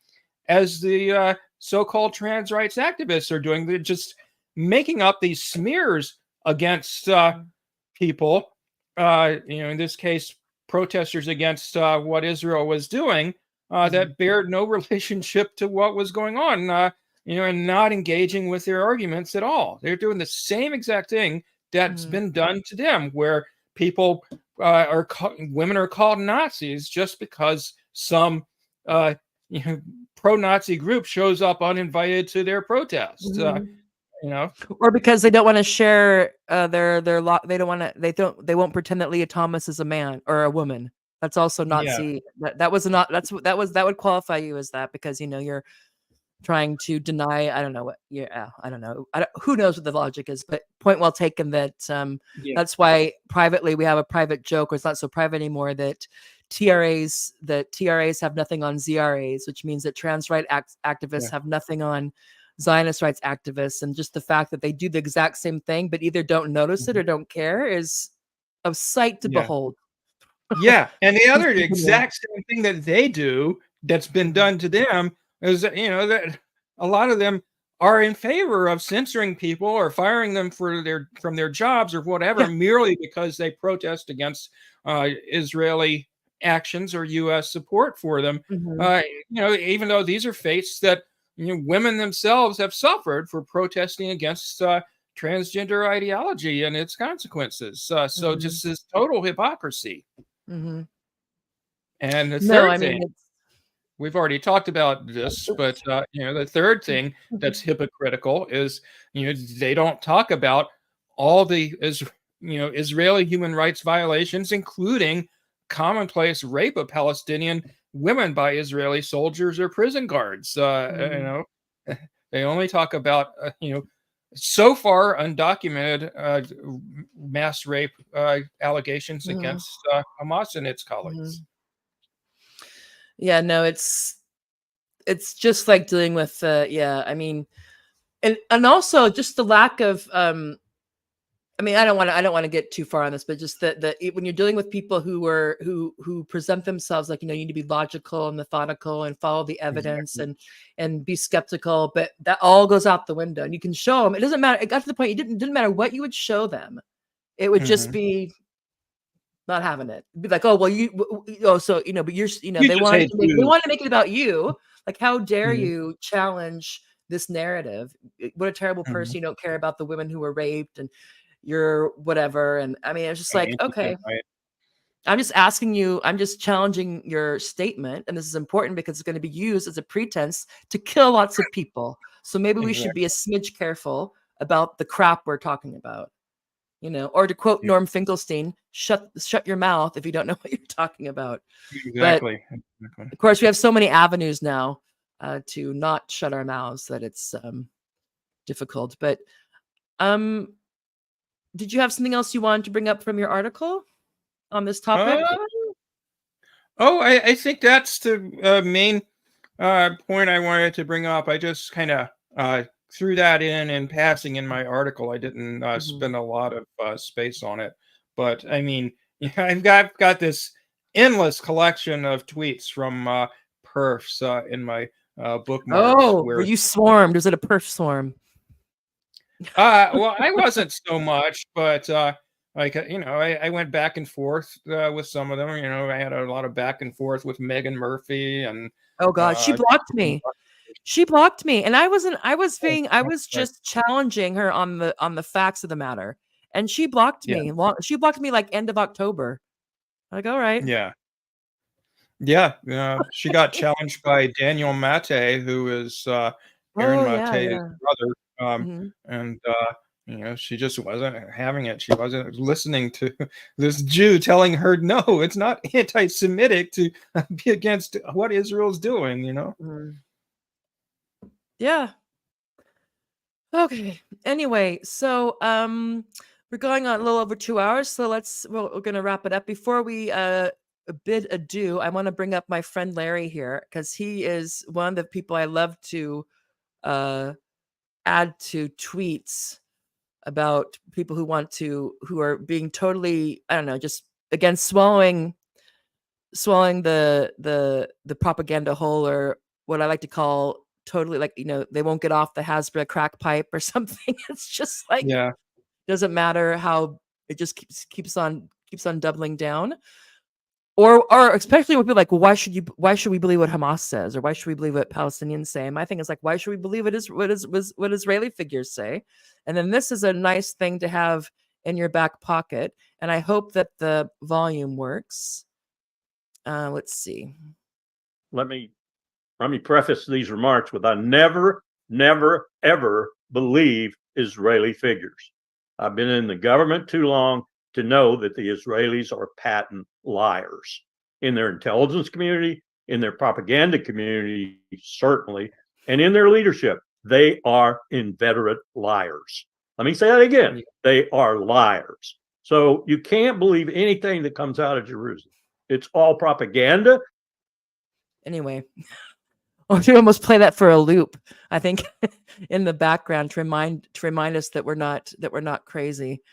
as the so-called trans rights activists are doing. They're just making up these smears against people, in this case, protesters against what Israel was doing, that bear no relationship to what was going on, and not engaging with their arguments at all. They're doing the same exact thing that's been done to them, where people women are called Nazis just because some pro-Nazi group shows up uninvited to their protest. Or because they don't want to share they don't want to, they won't pretend that Leah Thomas is a man or a woman. That's also Nazi. That would qualify you as that, because you're trying to deny, I don't know what, I don't know. Who knows what the logic is, but point well taken that that's why privately we have a private joke, or it's not so private anymore, that TRAs have nothing on ZRAs, which means that trans rights activists have nothing on Zionist rights activists. And just the fact that they do the exact same thing, but either don't notice it or don't care, is a sight to behold. Yeah. And the other exact same thing that they do that's been done to them is that, that a lot of them are in favor of censoring people or firing them from their jobs or whatever, merely because they protest against Israeli actions or U.S. support for them. Even though these are fates that women themselves have suffered for protesting against transgender ideology and its consequences. So just this total hypocrisy. And the third thing, we've already talked about this, but the third thing that's hypocritical is they don't talk about all the Israeli human rights violations, including commonplace rape of Palestinian women by Israeli soldiers or prison guards. They only talk about so far undocumented mass rape allegations against Hamas and its colleagues. Yeah, no, it's just like dealing with I mean, and also just the lack of I mean, I don't want to get too far on this, but just that when you're dealing with people who present themselves like, you need to be logical and methodical and follow the evidence and be skeptical, but that all goes out the window. And you can show them, it doesn't matter. It got to the point, it didn't matter what you would show them. It would just be not having it. It'd be like, oh, well, so, but you're, they want to make it about you. Like, how dare you challenge this narrative? What a terrible person. You don't care about the women who were raped and you're whatever. And I mean, it's just like, okay, I'm just asking you, I'm just challenging your statement. And this is important because it's going to be used as a pretense to kill lots of people. So maybe we should be a smidge careful about the crap we're talking about, or to quote Norm Finkelstein, shut your mouth if you don't know what you're talking about. Exactly. But, of course, we have so many avenues now to not shut our mouths that it's difficult. But did you have something else you wanted to bring up from your article on this topic? I think that's the main point I wanted to bring up. I just kind of threw that in passing in my article. I didn't spend a lot of space on it. But I mean, I've got this endless collection of tweets from PERFs in my bookmarks. Oh, were you swarmed? Was it a perf swarm? Well, I wasn't so much, but I went back and forth with some of them. I had a lot of back and forth with Megan Murphy, and oh god, she blocked me. She blocked me, and I was just challenging her on the facts of the matter, and she blocked me. She blocked me like end of October. Like, all right, she got challenged by Daniel Mate, who is Aaron Mate's brother. And She just wasn't having it. She wasn't listening to this Jew telling her, no, it's not anti-Semitic to be against what Israel's doing, Yeah. Okay. Anyway, so we're going on a little over 2 hours, so we're going to wrap it up. Before we bid adieu, I want to bring up my friend Larry here, because he is one of the people I love to add to tweets about people who are being totally, I don't know, just again swallowing the propaganda whole, or what I like to call totally, like, they won't get off the Hasbro crack pipe or something. It's just like, Yeah. doesn't matter how it just keeps on doubling down. Or especially with people like, well, why should we believe what Hamas says, or why should we believe what Palestinians say? And my thing is like, why should we believe what Israeli figures say? And then this is a nice thing to have in your back pocket. And I hope that the volume works. Let's see. Let me preface these remarks with, I never, ever believe Israeli figures. I've been in the government too long to know that the Israelis are patent liars in their intelligence community, in their propaganda community, certainly, and in their leadership. They are inveterate liars. Let me say that again. They are liars. So you can't believe anything that comes out of Jerusalem. It's all propaganda. Anyway, or we almost play that for a loop, I think, in the background to remind us that we're not crazy.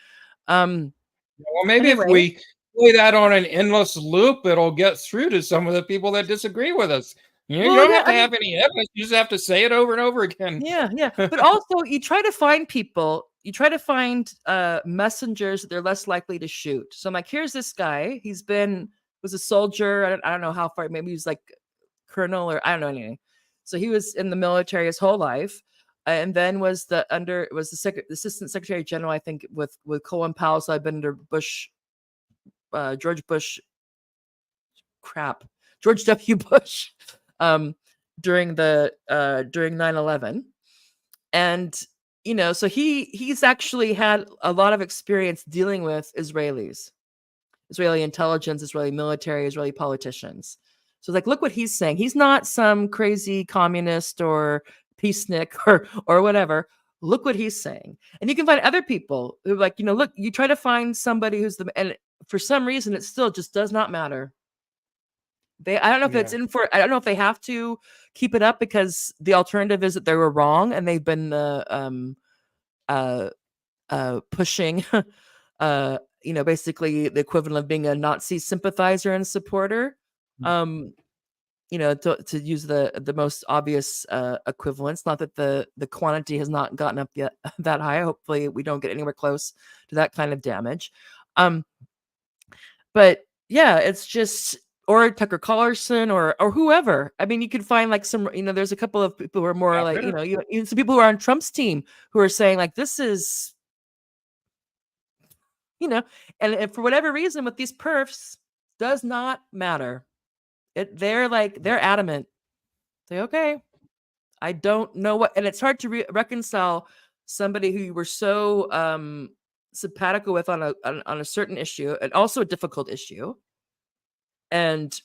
Well, maybe anyway. If we play that on an endless loop, it'll get through to some of the people that disagree with us. You don't have to have any evidence. You just have to say it over and over again. Yeah. But also, you try to find messengers that they're less likely to shoot. So I'm like, here's this guy. Was a soldier. I don't know how far. Maybe he was like colonel, or I don't know anything. So he was in the military his whole life, and then was the assistant secretary general, I think, with Colin Powell. So I've been under George W. Bush, during 9/11, and so he's actually had a lot of experience dealing with Israeli intelligence, Israeli military, Israeli politicians. So it's like, look what he's saying. He's not some crazy communist or peacenik or whatever. Look what he's saying. And you can find other people who like, look, you try to find somebody and for some reason, it still just does not matter. I don't know if it's I don't know if they have to keep it up, because the alternative is that they were wrong and they've been pushing basically the equivalent of being a Nazi sympathizer and supporter. To use the most obvious equivalence. Not that the quantity has not gotten up yet that high. Hopefully we don't get anywhere close to that kind of damage. But yeah, it's just, or Tucker Carlson or whoever. I mean, you can find like some, there's a couple of people who are more like, even some people who are on Trump's team who are saying like, this is, and for whatever reason with these perfs, does not matter. They're adamant. Say, okay, I don't know what, and it's hard to reconcile somebody who you were so simpatico with on a certain issue, and also a difficult issue, and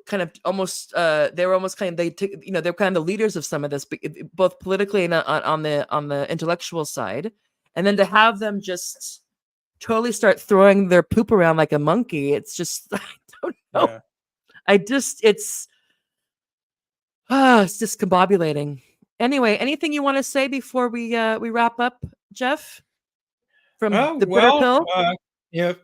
kind of almost they were almost kind of they're kind of the leaders of some of this, both politically and on the intellectual side, and then to have them just totally start throwing their poop around like a monkey, it's just, I don't know. Yeah. It's discombobulating. Anyway, anything you want to say before we wrap up, Jeff? From the bitter pill?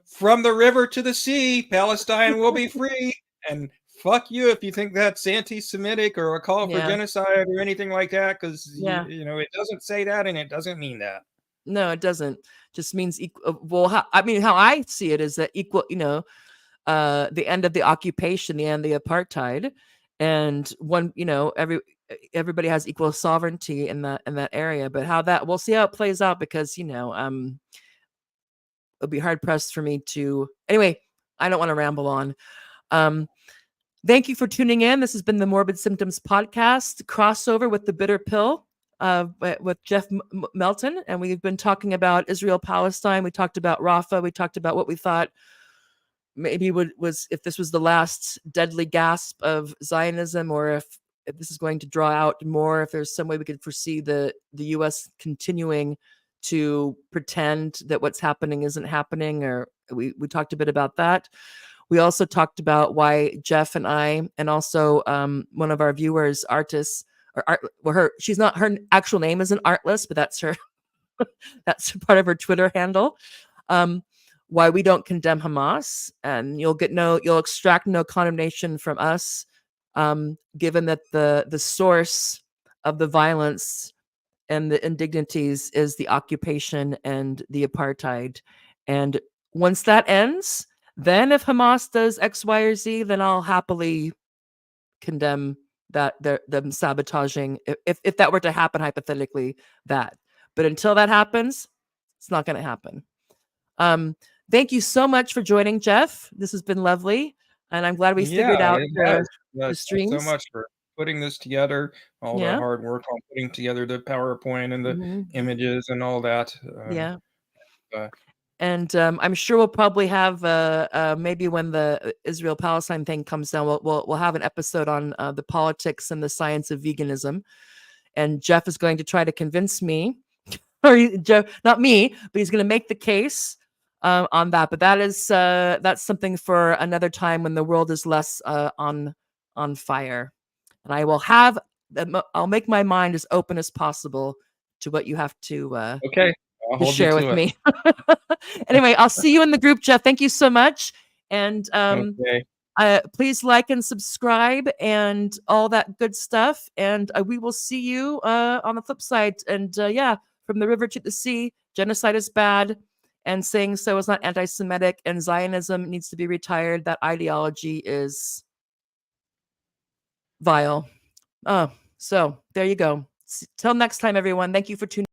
From the river to the sea, Palestine will be free. And fuck you if you think that's anti-Semitic or a call for genocide or anything like that, because it doesn't say that, and it doesn't mean that. No, it doesn't. Just means equal. Well, how I see it is that equal. The end of the occupation, the end of the apartheid, and one, everybody has equal sovereignty in that area. But we'll see how it plays out, because it'll be hard pressed for me to. Anyway, I don't want to ramble on. Thank you for tuning in. This has been the Morbid Symptoms podcast crossover with the Bitter Pill. with Jeff Melton, and we've been talking about Israel Palestine. We talked about Rafah. We talked about what we thought maybe was if this was the last deadly gasp of Zionism, or if this is going to draw out more. If there's some way we could foresee the U.S. continuing to pretend that what's happening isn't happening, or we talked a bit about that. We also talked about why Jeff and I, and also one of our viewers, Artis, she's not, her actual name isn't Artless, but that's her, that's part of her Twitter handle. Why we don't condemn Hamas, and you'll extract no condemnation from us, given that the source of the violence and the indignities is the occupation and the apartheid. And once that ends, then if Hamas does X, Y, or Z, then I'll happily condemn them sabotaging, if that were to happen, hypothetically, that. But until that happens, it's not going to happen. Thank you so much for joining, Jeff. This has been lovely, and I'm glad we figured out the streams. Thanks so much for putting this together, all the hard work on putting together the PowerPoint and the images and all that. And I'm sure we'll probably have maybe when the Israel-Palestine thing comes down, we'll have an episode on the politics and the science of veganism. And Jeff is going to try to convince me, or not me, but he's going to make the case on that. But that's something for another time when the world is less on fire. And I will I'll make my mind as open as possible to what you have to to share with me. Anyway, I'll see you in the group, Jeff. Thank you so much. And please like and subscribe and all that good stuff. And we will see you on the flip side. And from the river to the sea, genocide is bad, and saying so is not anti-Semitic, and Zionism needs to be retired. That ideology is vile. So there you go. Till next time, everyone. Thank you for tuning in.